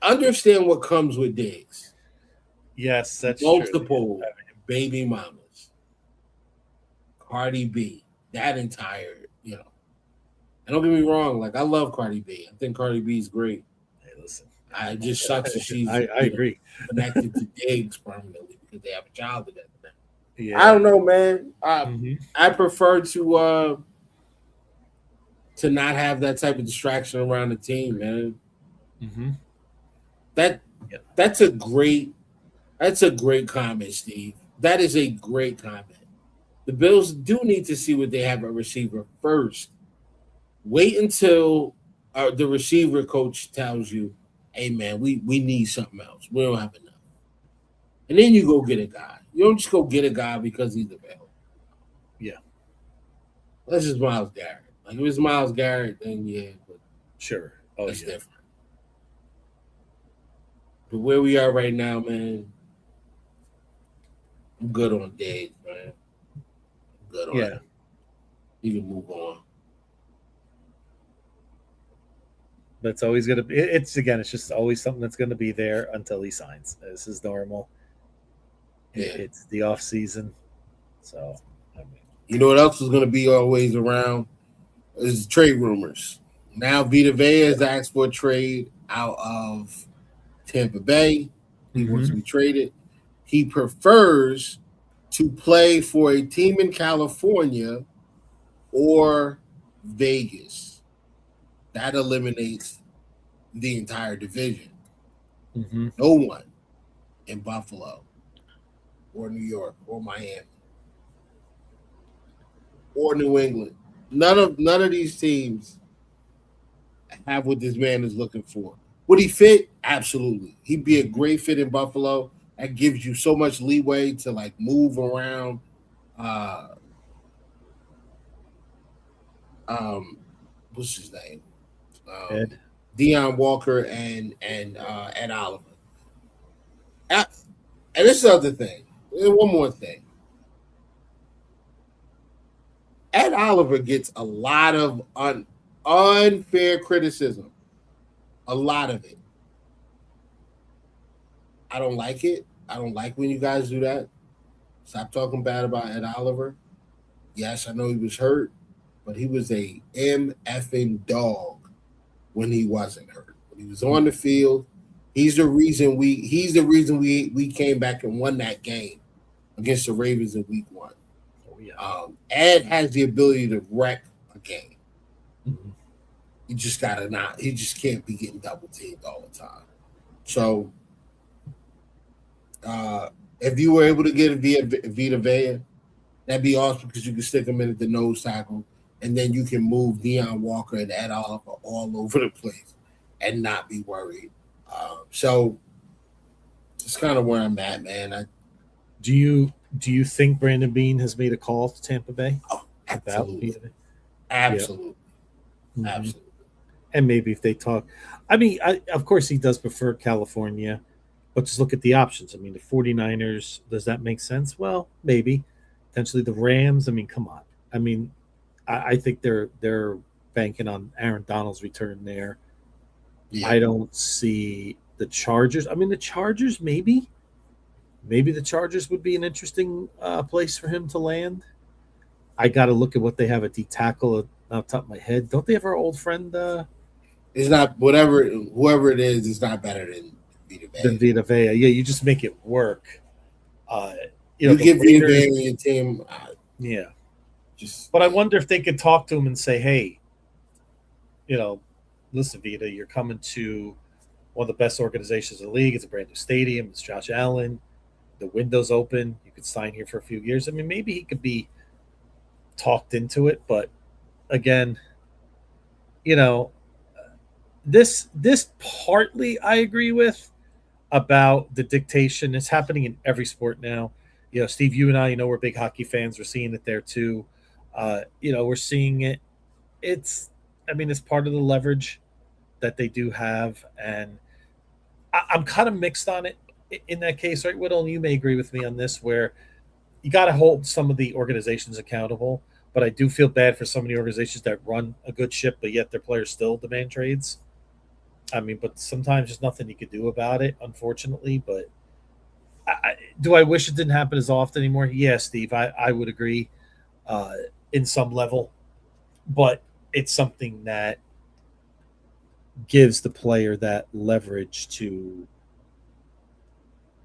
Understand what comes with Diggs. Yes, that's multiple true. Baby mamas, Cardi B, that entire, And don't get me wrong, I love Cardi B. I think Cardi B is great. Hey, listen, it just sucks that she's I agree connected to Diggs permanently because they have a child together now. Yeah. I don't know, man. I prefer to not have that type of distraction around the team, man. Mm-hmm. That's a great comment, Steve. That is a great comment. The Bills do need to see what they have at receiver first. Wait until the receiver coach tells you, "Hey, man, we need something else. We don't have enough." And then you go get a guy. You don't just go get a guy because he's available. Yeah. That's just Myles Garrett. If it's Myles Garrett, then yeah. But sure. That's different. But where we are right now, man, I'm good on Diggs, man. I'm good on it. You can move on. That's always going to be. It's just always something that's going to be there until he signs. This is normal. Yeah. It's the off season, so. You know what else is going to be always around? Is trade rumors. Now Vita Vea has asked for a trade out of Tampa Bay. He wants to be traded. He prefers to play for a team in California or Vegas. That eliminates the entire division. Mm-hmm. No one in Buffalo or New York or Miami or New England. None of these teams have what this man is looking for. Would he fit? Absolutely. He'd be a great fit in Buffalo. That gives you so much leeway to move around. What's his name? Ed. Deion Walker and Ed Oliver. And this is the other thing. And one more thing. Ed Oliver gets a lot of unfair criticism. A lot of it. I don't like it. I don't like when you guys do that. Stop talking bad about Ed Oliver. Yes, I know he was hurt, but he was a MFing dog when he wasn't hurt. When he was on the field, he's the reason we came back and won that game against the Ravens in week 1. Oh, yeah. Ed has the ability to wreck a game. Mm-hmm. He just can't be getting double teamed all the time. So if you were able to get Vita Vea, that'd be awesome because you can stick him in at the nose tackle, and then you can move Deion Walker and Ed Oliver all over the place and not be worried. So it's kind of where I'm at, man. Do you think Brandon Beane has made a call to Tampa Bay? Oh, Absolutely. Vita. Absolutely. Mhm. Absolutely. And maybe if they talk, I mean, of course he does prefer California, but just look at the options. I mean, the 49ers, does that make sense? Well, maybe. Potentially the Rams. I mean, come on. I mean, I think they're banking on Aaron Donald's return there. Yeah. I don't see the Chargers. I mean, the Chargers, maybe the Chargers would be an interesting place for him to land. I got to look at what they have at D tackle off the top of my head. Don't they have our old friend It's not whoever it is. It's not better than Vita than Vea. Vita Vea? Yeah, you just make it work. You The give Vita Raiders, Vea and your team. yeah. Just. But I wonder if they could talk to him and say, "Hey, listen, Vita, you're coming to one of the best organizations in the league. It's a brand new stadium. It's Josh Allen. The window's open. You could sign here for a few years." I mean, maybe he could be talked into it, but again, you know, this partly I agree with about the dictation. It's happening in every sport now. Steve, you and I, we're big hockey fans. We're seeing it there too. We're seeing it. I mean, it's part of the leverage that they do have, and I'm kind of mixed on it in that case, right, Whittle? And you may agree with me on this, where you got to hold some of the organizations accountable. But I do feel bad for some of the organizations that run a good ship, but yet their players still demand trades. I mean, but sometimes there's nothing you could do about it, unfortunately. But do I wish it didn't happen as often anymore? Yeah, Steve, I would agree in some level. But it's something that gives the player that leverage to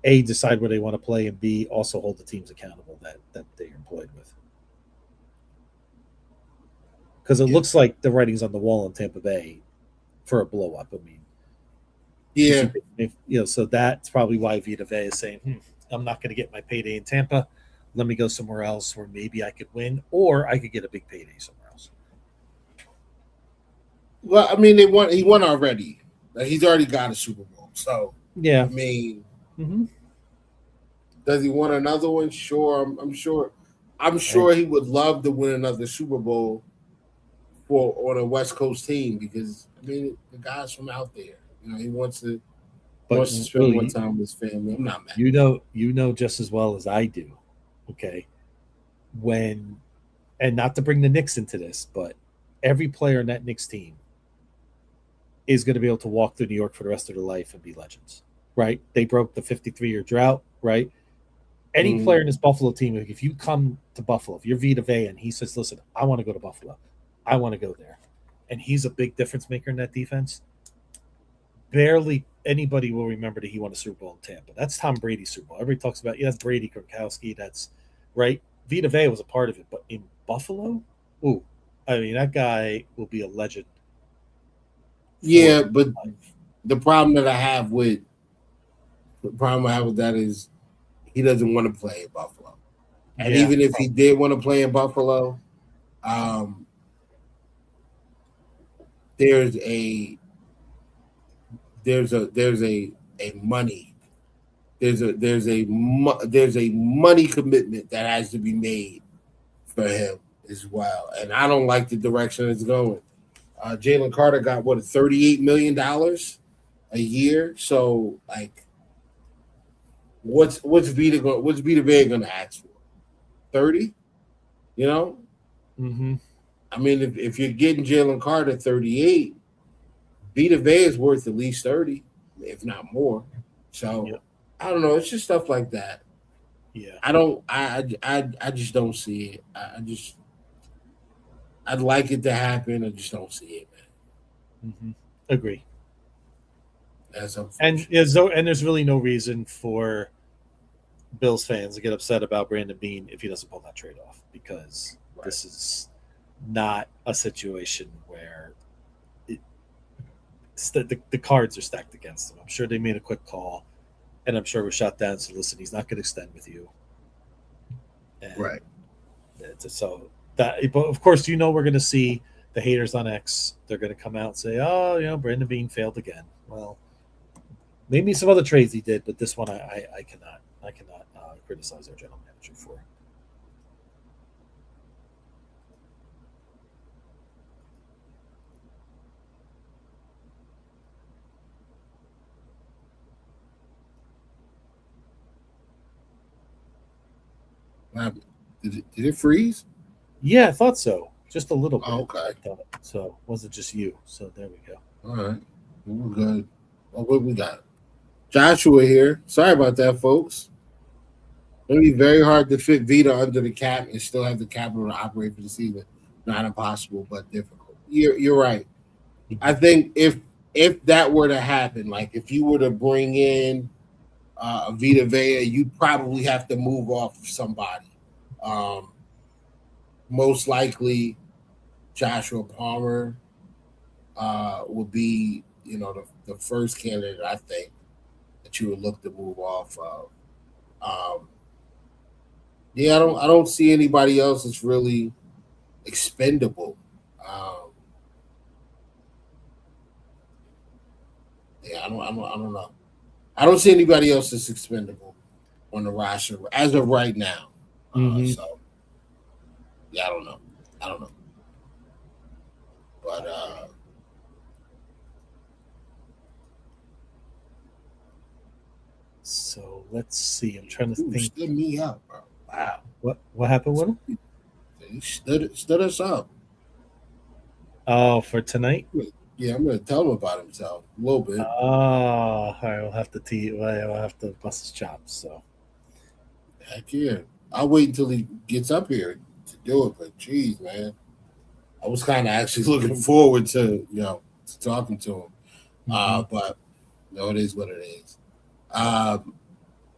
A, decide where they want to play, and B, also hold the teams accountable that they're employed with. Because it looks like the writing's on the wall in Tampa Bay for a blow up. I mean, Yeah. So that's probably why Vita Vea is saying, I'm not going to get my payday in Tampa. Let me go somewhere else where maybe I could win, or I could get a big payday somewhere else. Well, I mean, he won already. Like, he's already got a Super Bowl. So Yeah. I mean, does he want another one? Sure. I'm sure. I'm sure he would love to win another Super Bowl on a West Coast team, because I mean, the guy's from out there. He wants to spend more time with his family. I'm not mad. You know just as well as I do. Okay. And not to bring the Knicks into this, but every player in that Knicks team is going to be able to walk through New York for the rest of their life and be legends, right? They broke the 53-year drought, right? Any player in this Buffalo team, if you come to Buffalo, if you're Vita Vea and he says, listen, I want to go to Buffalo, I want to go there, and he's a big difference maker in that defense, barely anybody will remember that he won a Super Bowl in Tampa. That's Tom Brady's Super Bowl. Everybody talks about, that's Brady, Gronkowski, that's right. Vita Vea was a part of it, but in Buffalo, I mean, that guy will be a legend. Yeah, but the problem I have with that is he doesn't want to play in Buffalo. And even if he did want to play in Buffalo, there's a money commitment that has to be made for him as well. And I don't like the direction it's going. Jalen Carter got $38 million a year. So like, what's Vita Vea gonna ask for? 30? I mean, if you're getting Jalen Carter 38, Vita Vea is worth at least 30, if not more. So I don't know. It's just stuff like that. Yeah. I just don't see it. I'd like it to happen. I just don't see it, man. Agree. That's and there's really no reason for Bills fans to get upset about Brandon Beane if he doesn't pull that trade off, because this is not a situation where the cards are stacked against him. I'm sure they made a quick call, and I'm sure it was shot down. So listen, he's not going to extend with you. And right. So that, but of course, we're going to see the haters on X. They're going to come out and say, "Oh, Brandon Beane failed again." Well, maybe some other trades he did, but this one I cannot criticize our general manager for. Did it freeze? Yeah, I thought so. Just a little bit. Oh, okay. I thought. So was it just you? So there we go. All right. We're good. Well, what we got? Joshua here. Sorry about that, folks. It'll be very hard to fit Vita under the cap and still have the capital to operate for the season. Not impossible, but difficult. You're right. I think if that were to happen, like if you were to bring in Vita Vea, you probably have to move off somebody. Most likely, Joshua Palmer will be, the first candidate I think that you would look to move off of. I don't see anybody else that's really expendable. I don't know. I don't see anybody else that's expendable on the roster as of right now. So, I don't know. But so let's see. I'm trying to think. Stood me up, bro. Wow. What happened with him? He stood us up. Oh, for tonight? Yeah, I'm gonna tell him about himself a little bit. Oh, all right. We'll have to bust his chops. So, heck yeah, I'll wait until he gets up here to do it. But geez, man, I was kind of actually looking forward to to talking to him. But it is what it is.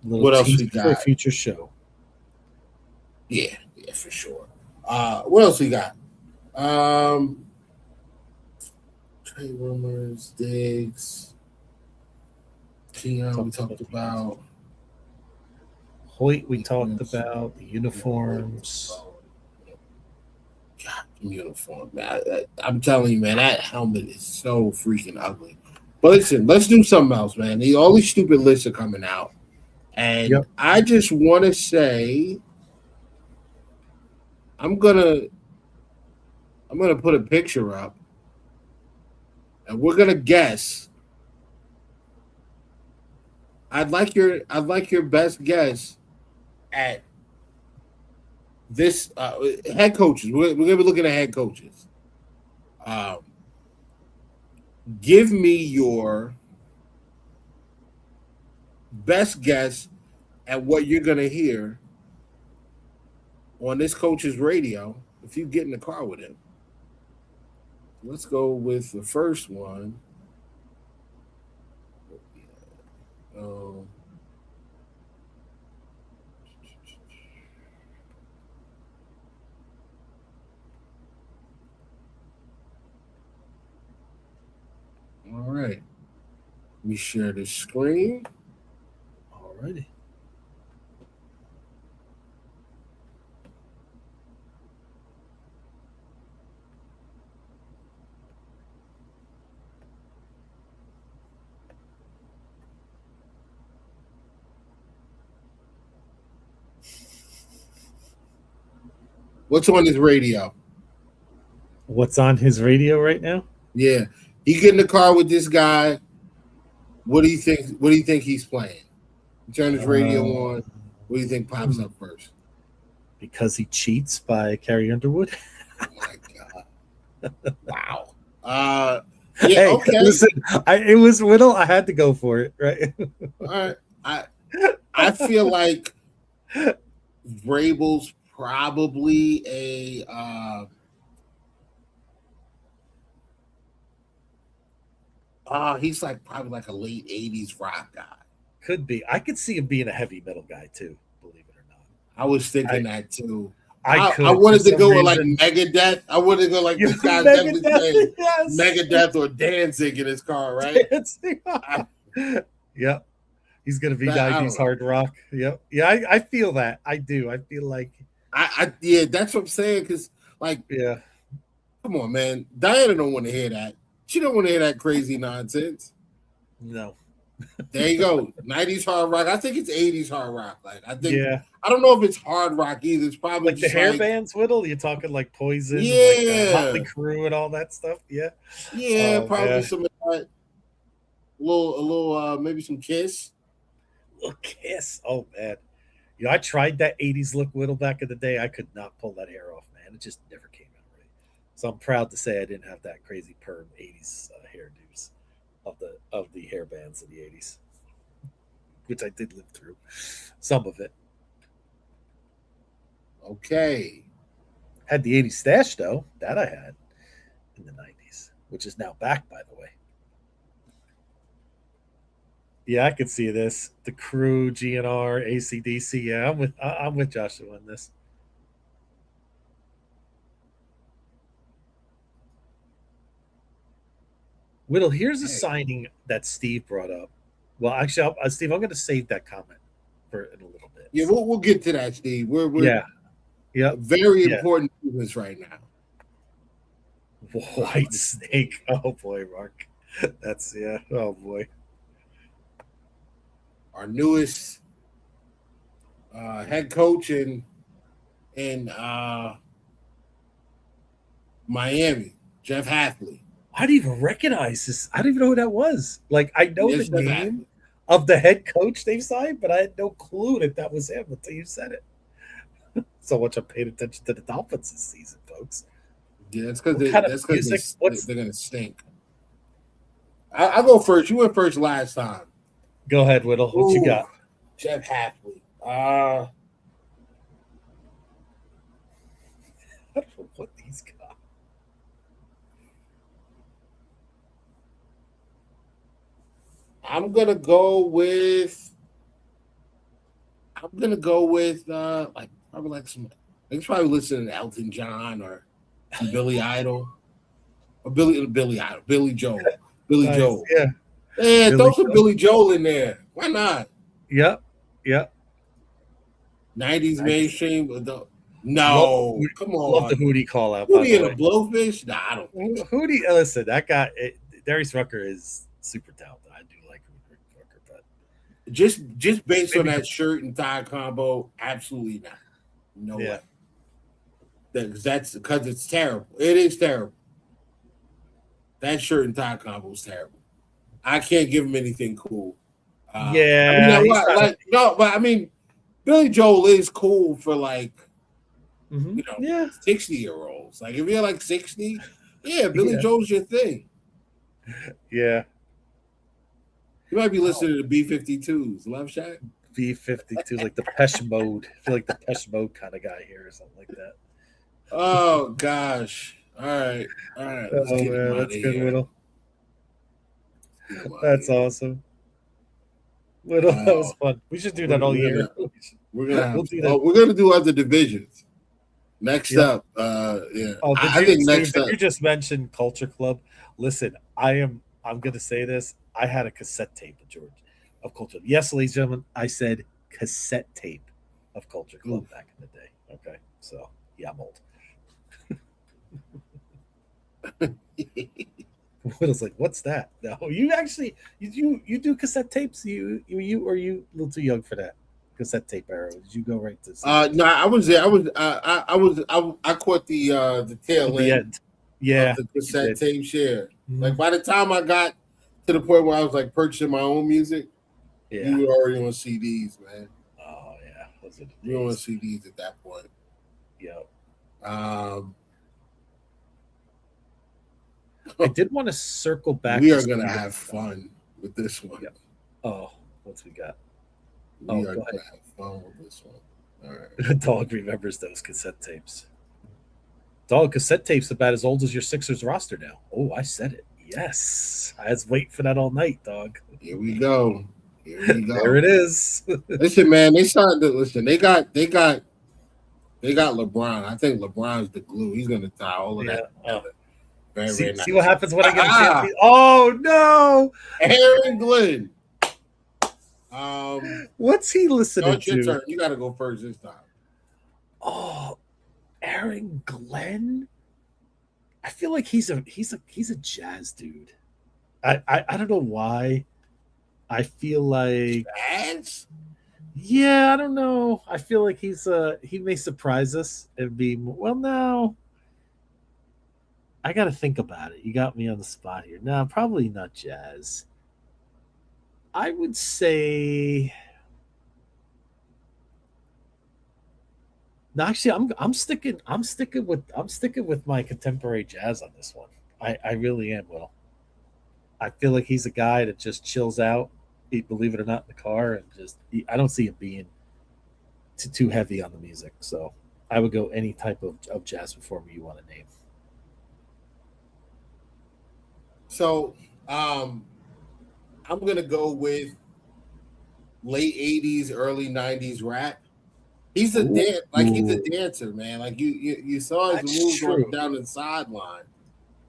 What else we got for a future show? Yeah, for sure. What else we got? Trade rumors, Diggs, Keon. We talked about Hoyt. We talked about the uniforms. God, uniform. Man, I'm telling you, man, that helmet is so freaking ugly. But listen, let's do something else, man. All these stupid lists are coming out, and I just want to say, I'm gonna put a picture up, and we're gonna guess. I'd like your best guess at this head coaches. We're gonna be looking at head coaches. Give me your best guess at what you're gonna hear on this coach's radio if you get in the car with him. Let's go with the first one. All right. Let me share the screen. All righty. What's on his radio? What's on his radio right now? Yeah. He get in the car with this guy. What do you think? What do you think he's playing? You turn his radio on. What do you think pops up first? Because he cheats by Carrie Underwood. Oh my god! Wow. Yeah. Hey, okay. Listen, it was Whittle. I had to go for it, right? All right. I feel like Vrabel's probably a. He's probably like a late 80s rock guy. Could be. I could see him being a heavy metal guy too, believe it or not. I was thinking that too. I wanted to go with like Megadeth. I wanted to go like this guy's definitely playing Megadeth or Danzig in his car, right? Yep. He's gonna be 90s hard rock. Yep. Yeah, I feel that. I do. I feel like yeah, that's what I'm saying. Because come on, man. Diana don't want to hear that. She don't want to hear that crazy nonsense. No. There you go. 90s hard rock. I think it's 80s hard rock. I don't know if it's hard rock either. It's probably like the hair bands, Whittle. You're talking like Poison, yeah, like Motley Crue and all that stuff. Yeah. Yeah, probably some of that. A little maybe some Kiss. A little Kiss. Oh man. I tried that 80s look Whittle back in the day. I could not pull that hair off, man. It just never came out right. So I'm proud to say I didn't have that crazy perm 80s hairdos of the hair bands of the 80s, which I did live through some of it. Okay. Had the 80s stash though, that I had in the 90s, which is now back, by the way. Yeah, I could see this. The Crew, GNR, ACDC. Yeah, I'm with Joshua on this. Whittle, here's a signing that Steve brought up. Well, actually, Steve, I'm going to save that comment for in a little bit. Yeah, we'll get to that, Steve. We're very important movements right now. White Snake. Oh boy, Mark. That's Oh boy. Our newest head coach in Miami, Jeff Hathley. I didn't even recognize this. I don't even know who that was. Like, I know the name of the head coach they've signed, but I had no clue that was him until you said it. So much I paid attention to the Dolphins this season, folks. Yeah, that's because they're going to stink. I'll go first. You went first last time. Go ahead, Whittle. What you got? Jeff Hathley. I don't know what these got. I'm gonna go with He's probably listening to Elton John or Billy Idol. Or Billy Joel. Nice. Joel. Yeah. Yeah, throw some Billy Joel in there. Why not? Yep. 90s mainstream. No, come on. Love the Hootie call out. Hootie and a Blowfish? Nah, I don't think so. Hootie, listen, that guy, Darius Rucker is super talented. I do like Rucker, but just based on that shirt and tie combo, absolutely not. No way. That's because it's terrible. It is terrible. That shirt and tie combo is terrible. I can't give him anything cool. Billy Joel is cool for 60-year-olds. Like if you're like 60, Billy Joel's your thing. Yeah. You might be listening to B-52s. Love Shack? B-52, like the Pesh Mode. I feel like the Pesh Mode kind of guy here or something like that. Oh, gosh. All right. Let's man, that's good, Whittle. That's awesome. Whittle, that was fun. We should do that all year. We're gonna do other divisions. Next up, I think next up. You just mentioned Culture Club. Listen, I'm gonna say this. I had a cassette tape of Culture. Yes, ladies and gentlemen, I said cassette tape of Culture Club back in the day. Okay, so yeah, I'm old. Whittle's like, what's that? No, you actually you do cassette tapes? You or you a little too young for that cassette tape era? Did you go right to? No, I was there. I caught the tail end. Yeah, of the cassette tape share. Mm-hmm. Like by the time I got to the point where I was like purchasing my own music, you were already on CDs, man. Oh yeah, you were on CDs at that point. Yeah. I did want to circle back. We are going to have fun with this one. Yep. Oh, what's we got? We are going to have fun with this one. All right. Dog remembers those cassette tapes. Dog, cassette tapes about as old as your Sixers roster now. Oh, I said it. Yes. I was waiting for that all night, dog. Here we go. There it is. Listen, man, they started to listen. They got LeBron. I think LeBron's the glue. He's going to tie all of that together. Very nice. See what happens when I get a chance. Oh no, Aaron Glenn. What's he listening to? Your turn. You got to go first this time. Oh, Aaron Glenn. I feel like he's a jazz dude. I don't know why. I feel like jazz. Yeah, I don't know. I feel like he may surprise us and be no. I got to think about it. You got me on the spot here. No, probably not jazz. I would say No, actually, I'm sticking with my contemporary jazz on this one. I really am. Will. I feel like he's a guy that just chills out. Believe it or not, in the car, and I don't see him being too heavy on the music. So I would go any type of jazz performer you want to name. So I'm gonna go with late '80s, early '90s rap. He's a he's a dancer, man. Like you saw his That's moves true. going down the sideline.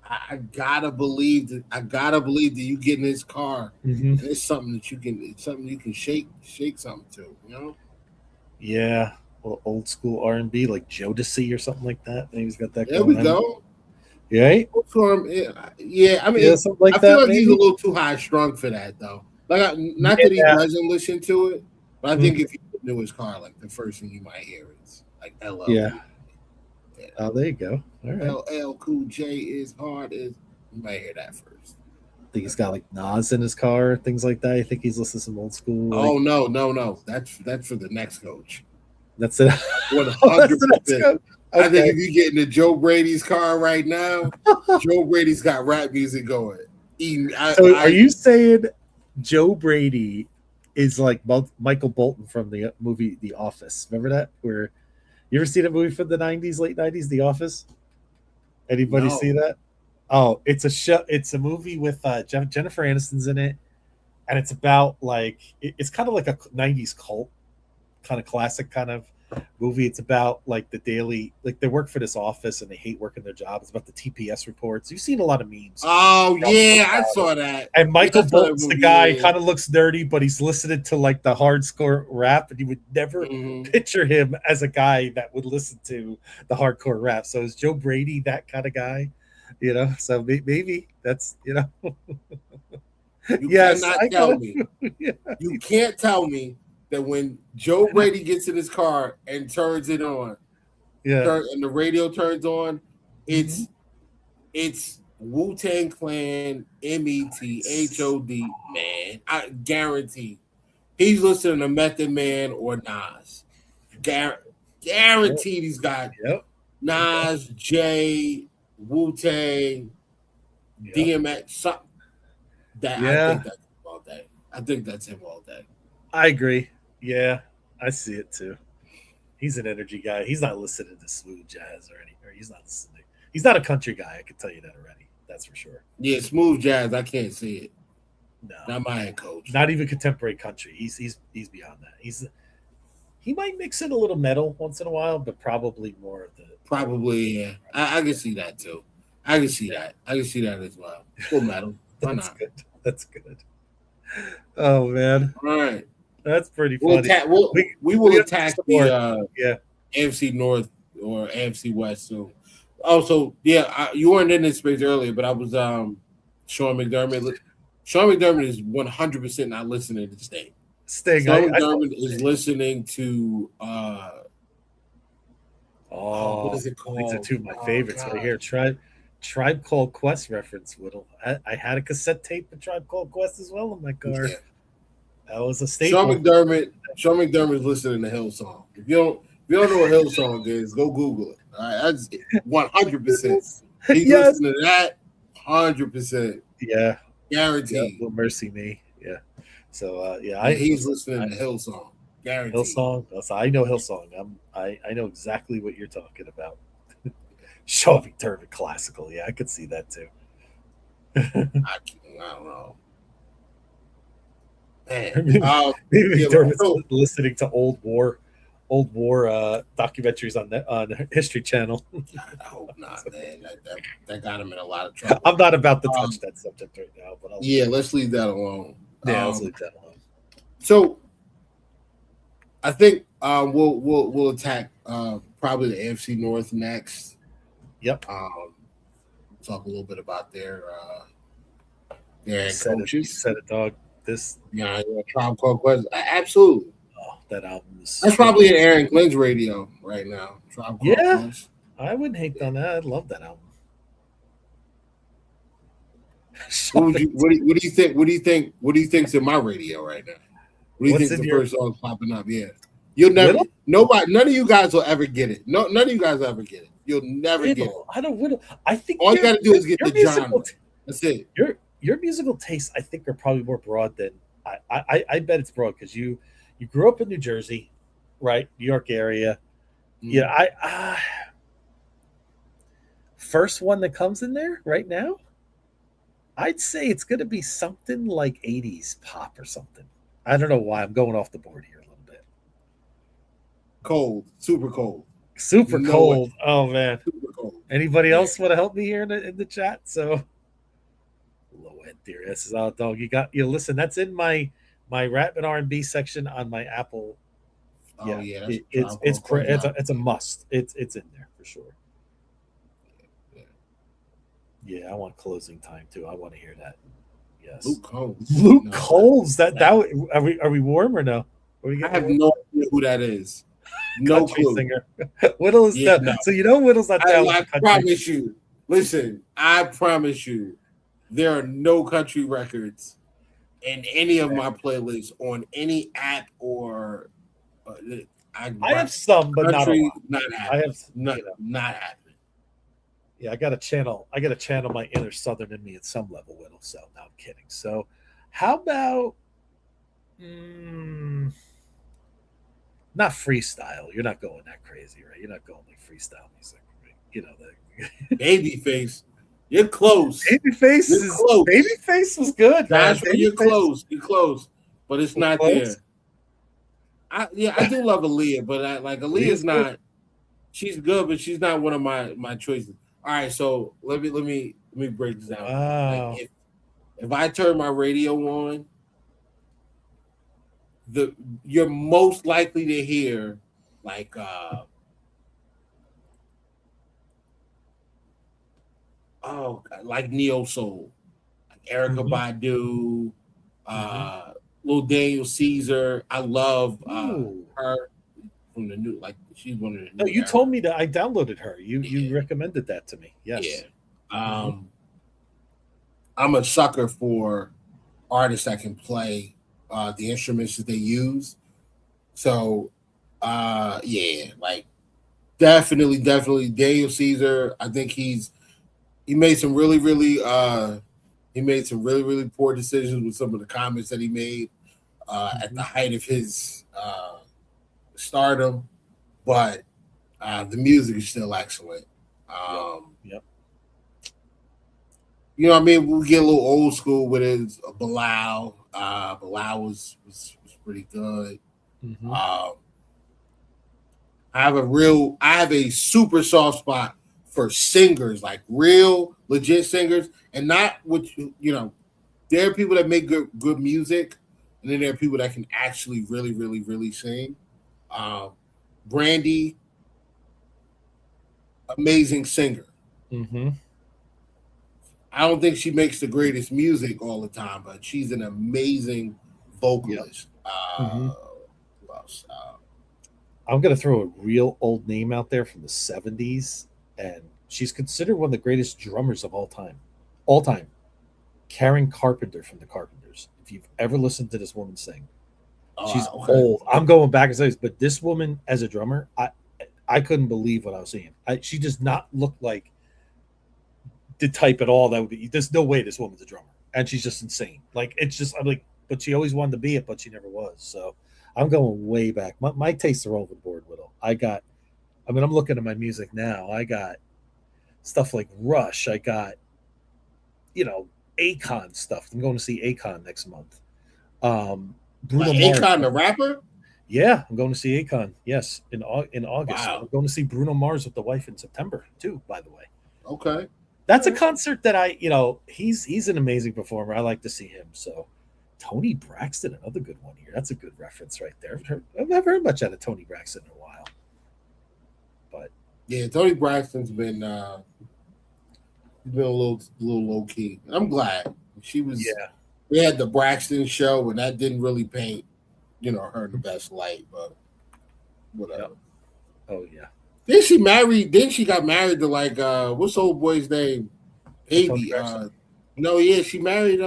I gotta believe that you get in his car. Mm-hmm. It's something that you can shake something to, you know? Yeah, well, old school R&B like Jodeci or something like that. Maybe he's got that. There we going on. go. Right? Yeah, I mean, something like I feel that, like he's a maybe? little too high strung for that, though. Like, not that he doesn't listen to it, but I think if you knew his car, like the first thing you might hear is like LL. Yeah. Oh, there you go. All right. LL Cool J is hard as you might hear that first. I think he's got like Nas in his car, things like that. I think he's listening to some old school. Oh no. That's for the next coach. That's it. 100%. I think Okay. if you get into Joe Brady's car right now, Joe Brady's got rap music going. Are you saying Joe Brady is like Michael Bolton from the movie The Office? Remember that? Where you ever see that movie from the '90s, late '90s, The Office? Anybody No. see that? Oh, it's a show. It's a movie with Jennifer Aniston's in it, and it's about like it's kind of like a '90s cult kind of classic kind of movie. It's about like the daily, like they work for this office and they hate working their job. It's about the TPS reports. You've seen a lot of memes. Oh yeah, I saw that. And Michael I saw that Bolton's the movie, guy, yeah. kind of looks nerdy, but he's listening to like the hardcore rap, and you would never picture him as a guy that would listen to the hardcore rap. So is Joe Brady that kind of guy? You know, so maybe that's, you know. You Yes, cannot tell me. Yeah. You can't tell me that when Joe Brady gets in his car and turns it on, Yeah. and the radio turns on, it's Wu-Tang Clan, METHOD, man. I guarantee he's listening to Method Man or Nas. Guaranteed he's got Nas, Jay, Wu-Tang, DMX, something. I think that's him all day. I think that's him all day. I agree. Yeah, I see it too. He's an energy guy. He's not listening to smooth jazz or anything. He's not listening. He's not a country guy. I can tell you that already. That's for sure. Yeah, smooth jazz. I can't see it. No, not my head coach. Not even contemporary country. He's beyond that. He might mix in a little metal once in a while, but probably more of the. Probably, yeah. I can see that too. I can see that. I can see that as well. Full metal. Why not? Good. That's good. Oh man. All right. That's pretty funny. We will attack the AFC North or AFC West soon. Also, you weren't in this space earlier, but I was Sean McDermott. Sean McDermott is 100% not listening to Sting. Sean McDermott is listening to what is it called? These are two of my favorites right here. Tribe Called Quest reference, Whittle. I had a cassette tape of Tribe Called Quest as well in my car. Yeah. That was a staple. Sean McDermott is listening to Hillsong. If you don't know what Hillsong is, go Google it. All right, that's 100%. He's listening to that 100%. Yeah, guaranteed. Yeah, well, mercy me. Yeah. So he's listening to Hillsong. Guaranteed. Hillsong. I know Hillsong. I know exactly what you're talking about. Sean McDermott classical. Yeah, I could see that too. I don't know. Maybe McDermott's listening to old war documentaries on History Channel. I hope not, man. That got him in a lot of trouble. I'm not about to touch that subject right now, but let's leave that alone. Yeah, let's leave that alone. So I think we'll attack probably the AFC North next. Yep. Talk a little bit about their coaches. Set it, dog. Tribe Called Quest. Absolutely. Oh, that album is. That's probably an Aaron Glenn's radio right now. Tribe Called Quest. I wouldn't hate on that. I love that album. What do you think? What do you think's in my radio right now? What do you think the first song's popping up? Yeah. You'll never. Whittle? Nobody. None of you guys will ever get it. No, none of you guys will ever get it. You'll never get it. I don't Whittle. I think all you got to do is get the genre. That's it. Your musical tastes, I think, are probably more broad than I bet it's broad because you grew up in New Jersey, right? New York area. Yeah, I first one that comes in there right now, I'd say it's going to be something like 80s pop or something. I don't know why I'm going off the board here a little bit. Cold, super cold. Super cold. Oh man. Super cold. Anybody else want to help me here in the chat? So low end theory. This is all dog. You listen, that's in my rap and R&B section on my Apple. Oh yeah, it's a must. It's in there for sure. Yeah, I want closing time too. I want to hear that. Yes. Luke Combs. That are we warm or no? I have no idea who that is. No clue. Singer. Whittle is no. So Whittle's not down. I promise you. Listen, I promise you, there are no country records in any of my playlists on any app or. I have some, but country, not a lot. I have not happening. Yeah, I got to channel my inner Southern in me at some level, Whittle. So no, I'm kidding. So, how about not freestyle? You're not going that crazy, right? You're not going like freestyle music, right? You know the Babyface. You're close. Babyface is close. Babyface was good. That's where you're close. You're close, but it's not there. I do love Aaliyah, but Aaliyah's not. She's good, but she's not one of my choices. All right, so let me break this down. Wow. Like if I turn my radio on, you're most likely to hear like neo soul, like Erykah Badu, Lil Daniel Caesar. I love her from the new, like she's one of the new. No, you told me that I downloaded her. You recommended that to me. Yes. Yeah. I'm a sucker for artists that can play the instruments that they use. So like definitely Daniel Caesar. I think he made some really poor decisions with some of the comments that he made at the height of his stardom, but the music is still excellent. Yep. You know what I mean? We'll get a little old school with it. Bilal. Bilal was pretty good. I have a super soft spot for singers, like real legit singers, and not what there are people that make good music, and then there are people that can actually really sing. Brandy, amazing singer. I don't think she makes the greatest music all the time, but she's an amazing vocalist. Who else? I'm going to throw a real old name out there from the 70s, and she's considered one of the greatest drummers of all time. Karen Carpenter from the Carpenters. If you've ever listened to this woman sing, she's old. I'm going back and says, but this woman as a drummer, I couldn't believe what I was seeing. She does not look like the type at all that would be. There's no way this woman's a drummer, and she's just insane. Like it's just, I'm like, but she always wanted to be it, but she never was. So I'm going way back. My tastes are over the board, Whittle. I'm looking at my music now. I got stuff like Rush. I got, Akon stuff. I'm going to see Akon next month. Bruno Mars. Akon, the rapper? Yeah, I'm going to see Akon. Yes, in August. Wow. I'm going to see Bruno Mars with the wife in September too. By the way. Okay. That's a concert that he's an amazing performer. I like to see him. So Tony Braxton, another good one here. That's a good reference right there. I've never heard much out of Tony Braxton in a while. But yeah, Tony Braxton's been a little low key. I'm glad she was. Yeah, we had the Braxton show, and that didn't really paint, her in the best light. But whatever. Yep. Oh yeah. Then she got married to what's the old boy's name? Baby. She married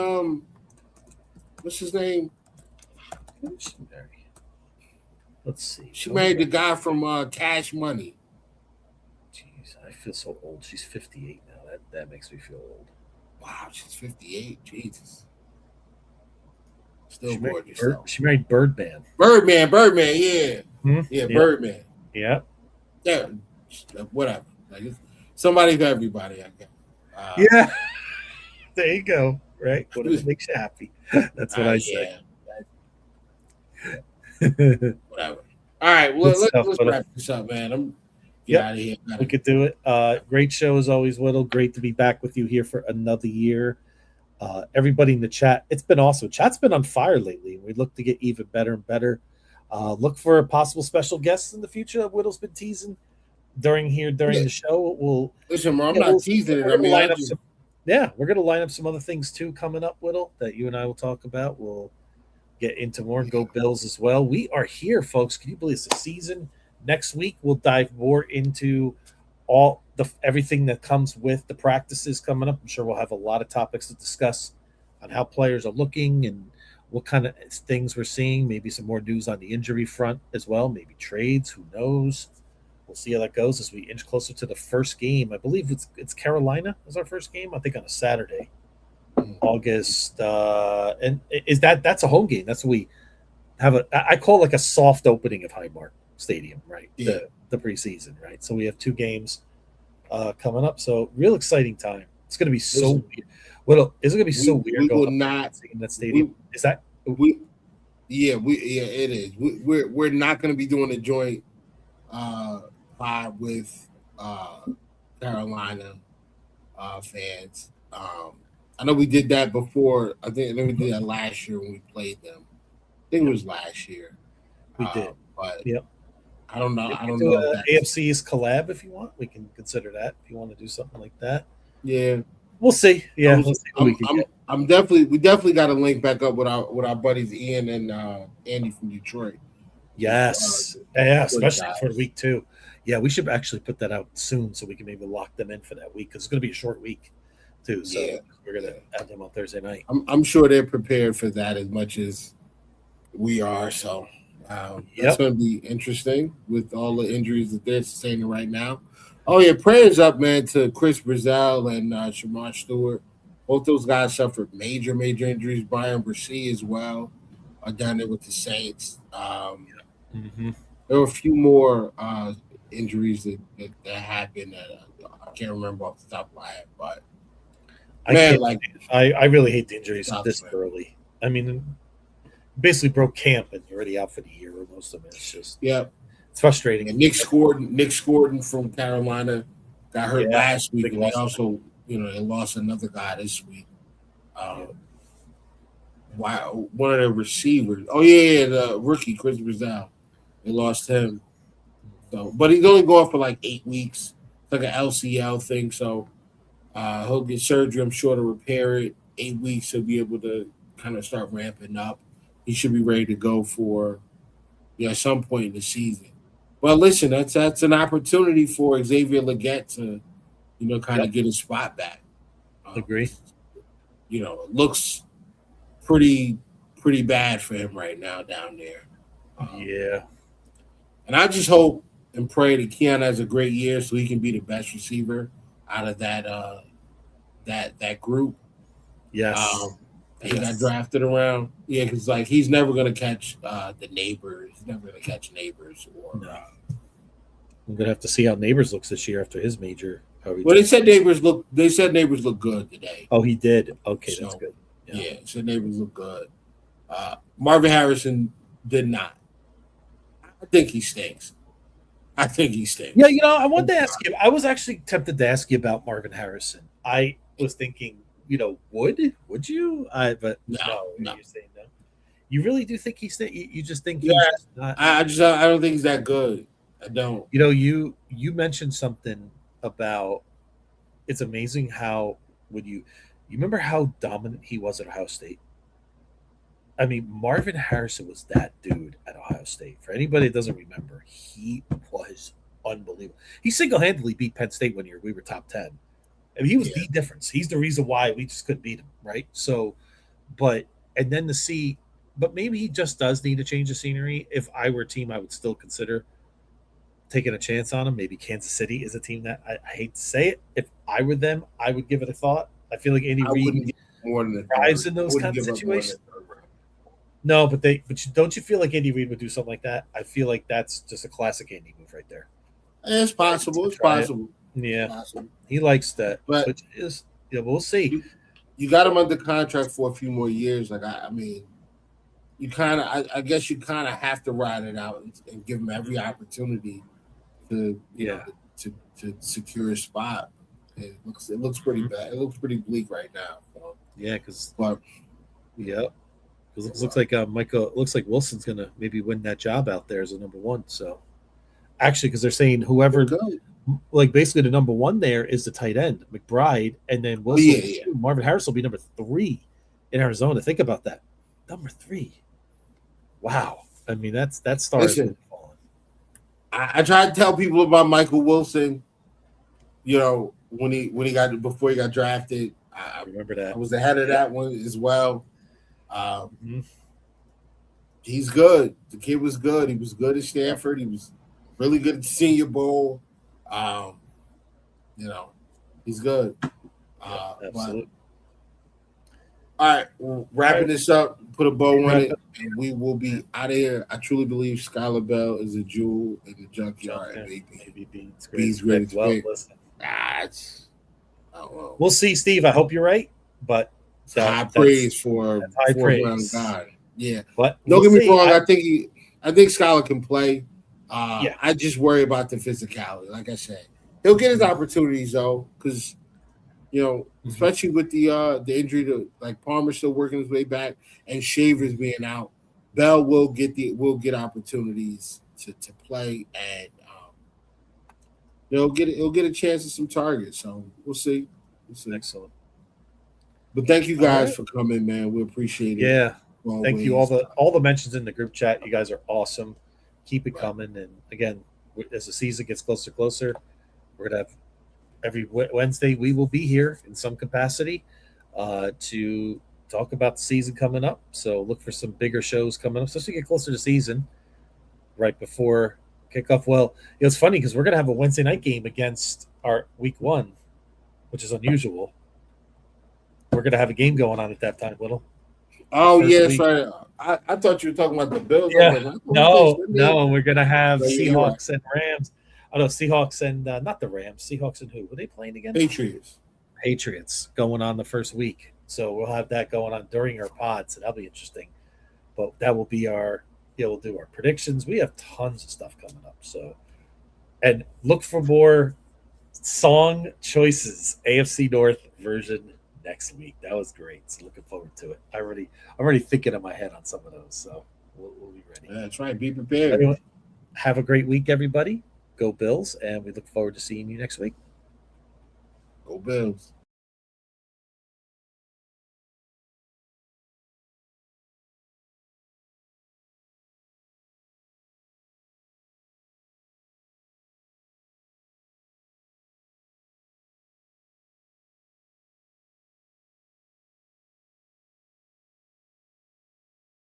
what's his name? Who did she marry? Let's see. She married the guy from Cash Money. Jeez, I feel so old. She's 58 now. That makes me feel old. Wow, she's 58. Jesus. Still gorgeous. She married Birdman. Birdman, yeah. Hmm? Yeah, Birdman. Yeah. Yeah, whatever. Like somebody for everybody, I guess. Yeah. There you go. Right? Whatever makes you happy. That's what I say. Whatever. All right, well, let's wrap this up, man. I'm out of here. We could do it. Great show as always, Whittle. Great to be back with you here for another year. Everybody in the chat, it's been awesome. Chat's been on fire lately. We look to get even better and better. Look for possible special guests in the future that Whittle's been teasing during the show. We'll listen, bro, I'm not teasing it. I mean, we're going to line up some other things too coming up, Whittle, that you and I will talk about. We'll get into more and go Bills as well. We are here, folks. Can you believe it's the season? Next week, we'll dive more into everything that comes with the practices coming up. I'm sure we'll have a lot of topics to discuss on how players are looking and what kind of things we're seeing. Maybe some more news on the injury front as well. Maybe trades. Who knows? We'll see how that goes as we inch closer to the first game. I believe it's Carolina is our first game. I think on a Saturday, August. And is that's a home game? That's what we have I call it like a soft opening of Highmark Stadium, right? Yeah. The preseason, right? So we have 2 games coming up. So real exciting time. It's going to be so weird. Well, is it going to be so weird? We will not in that stadium. Is that it is. We're not going to be doing a joint pod with Carolina fans. I know we did that before. I think we did that last year when we played them. I think it was last year. We did. But yep. I don't know. I don't know. AFC's collab if you want. We can consider that if you want to do something like that. Yeah. We'll see. Yeah. We definitely got to link back up with our buddies Ian and Andy from Detroit. Yes. Especially for week 2. Yeah, we should actually put that out soon so we can maybe lock them in for that week because it's going to be a short week too. So we're going to have them on Thursday night. I'm sure they're prepared for that as much as we are. So that's going to be interesting with all the injuries that they're sustaining right now. Oh, yeah, prayers up, man, to Chris Brazil and Shamar Stewart. Both those guys suffered major injuries. Brian Brissy as well down there with the Saints. There were a few more injuries that happened that I can't remember off the top of my head. But, I really hate the injuries this early. I mean, basically broke camp and you're already out for the year or most of it. It's just it's frustrating. And Nick Scorden from Carolina got hurt last week, and they also they lost another guy this week. Wow, one of the receivers. Oh the rookie Chris Brazil. They lost him. So, but he's only going for like 8 weeks. It's like an LCL thing. So he'll get surgery, I'm sure, to repair it. 8 weeks, he'll be able to kind of start ramping up. He should be ready to go for some point in the season. Well, listen, that's an opportunity for Xavier Legette to, kind of get his spot back. Agree. It looks pretty bad for him right now down there. And I just hope and pray that Keon has a great year so he can be the best receiver out of that group. Yes. He got drafted around. Yeah, because he's never going to catch the Neighbors. He's never going to catch Neighbors. I'm going to have to see how Neighbors looks this year after his major. They said Neighbors look good today. Oh, he did? Okay, that's good. Yeah, said Neighbors look good. Marvin Harrison did not. I think he stinks. Yeah, I wanted to ask you. I was actually tempted to ask you about Marvin Harrison. I was thinking, would you? But no. You're saying no. You really do think he's? You just think he's not? I don't think he's that good. I don't. You mentioned something about. It's amazing how you remember how dominant he was at Ohio State. I mean, Marvin Harrison was that dude at Ohio State. For anybody that doesn't remember, he was unbelievable. He single-handedly beat Penn State one year. We were top 10. I mean, he was the difference. He's the reason why we just couldn't beat him, right? So, and then to see but maybe he just does need a change of scenery. If I were a team, I would still consider taking a chance on him. Maybe Kansas City is a team that I hate to say it. If I were them, I would give it a thought. I feel like Andy I Reid wouldn't give more than a thrives third. in those I wouldn't kind of give up more than a situations. third round. No, but don't you feel like Andy Reid would do something like that? I feel like that's just a classic Andy move right there. It's possible. It's Try it. possible. Yeah, It's possible. he likes that, But which is we'll see. You got him under contract for a few more years. Like I mean, you kind of, I guess you kind of have to ride it out and give him every opportunity to, you know, to secure a spot. It looks pretty bad. It looks pretty bleak right now. So. Yeah, because But it looks like Michael. Looks like Wilson's gonna maybe win that job out there as a number one. So actually, because they're saying whoever, like basically the number one there is the tight end McBride, and then Wilson, Marvin Harris will be number 3 in Arizona. Think about that, number 3. Wow, I mean that's starting. Listen, I try to tell people about Michael Wilson. You know, before he got drafted, I remember that. I was ahead of that one as well. He's good. The kid was good. He was good at Stanford. He was really good at the Senior Bowl. You know, he's good. Absolutely. All right, wrapping this up, put a bow on it, and we will be out of here. I truly believe Skylar Bell is a jewel in the junkyard. He's ready to pick. We'll see, Steve. I hope you're right, but high praise for fourth-round guy. Yeah, but don't get me wrong. I think Skylar can play. I just worry about the physicality. Like I said, he'll get his opportunities though, because you know, especially with the injury to like Palmer still working his way back and Shavers being out, Bell will get opportunities to play, and he'll get a chance at some targets. So we'll see. Excellent. But thank you guys for coming, man. We appreciate it. Yeah. Thank you. All the mentions in the group chat. You guys are awesome. Keep it coming. And again, as the season gets closer, we're gonna have every Wednesday we will be here in some capacity to talk about the season coming up. So look for some bigger shows coming up, especially get closer to season right before kickoff. Well, it's funny because we're gonna have a Wednesday night game against our week 1, which is unusual. We're gonna have a game going on at that time, Little. Oh, yes, right. I thought you were talking about the Bills. Yeah. No, we're gonna have Seahawks and Rams. Oh no, Seahawks and not the Rams. Seahawks and who? Were they playing again? Patriots going on the first week. So we'll have that going on during our pod. So that'll be interesting. But that will be we'll do our predictions. We have tons of stuff coming up. So and look for more song choices, AFC North version next week. That was great. So looking forward to it. I'm already thinking in my head on some of those. So we'll be ready. That's right. Be prepared. Anyway, have a great week, everybody. Go Bills, and we look forward to seeing you next week. Go Bills.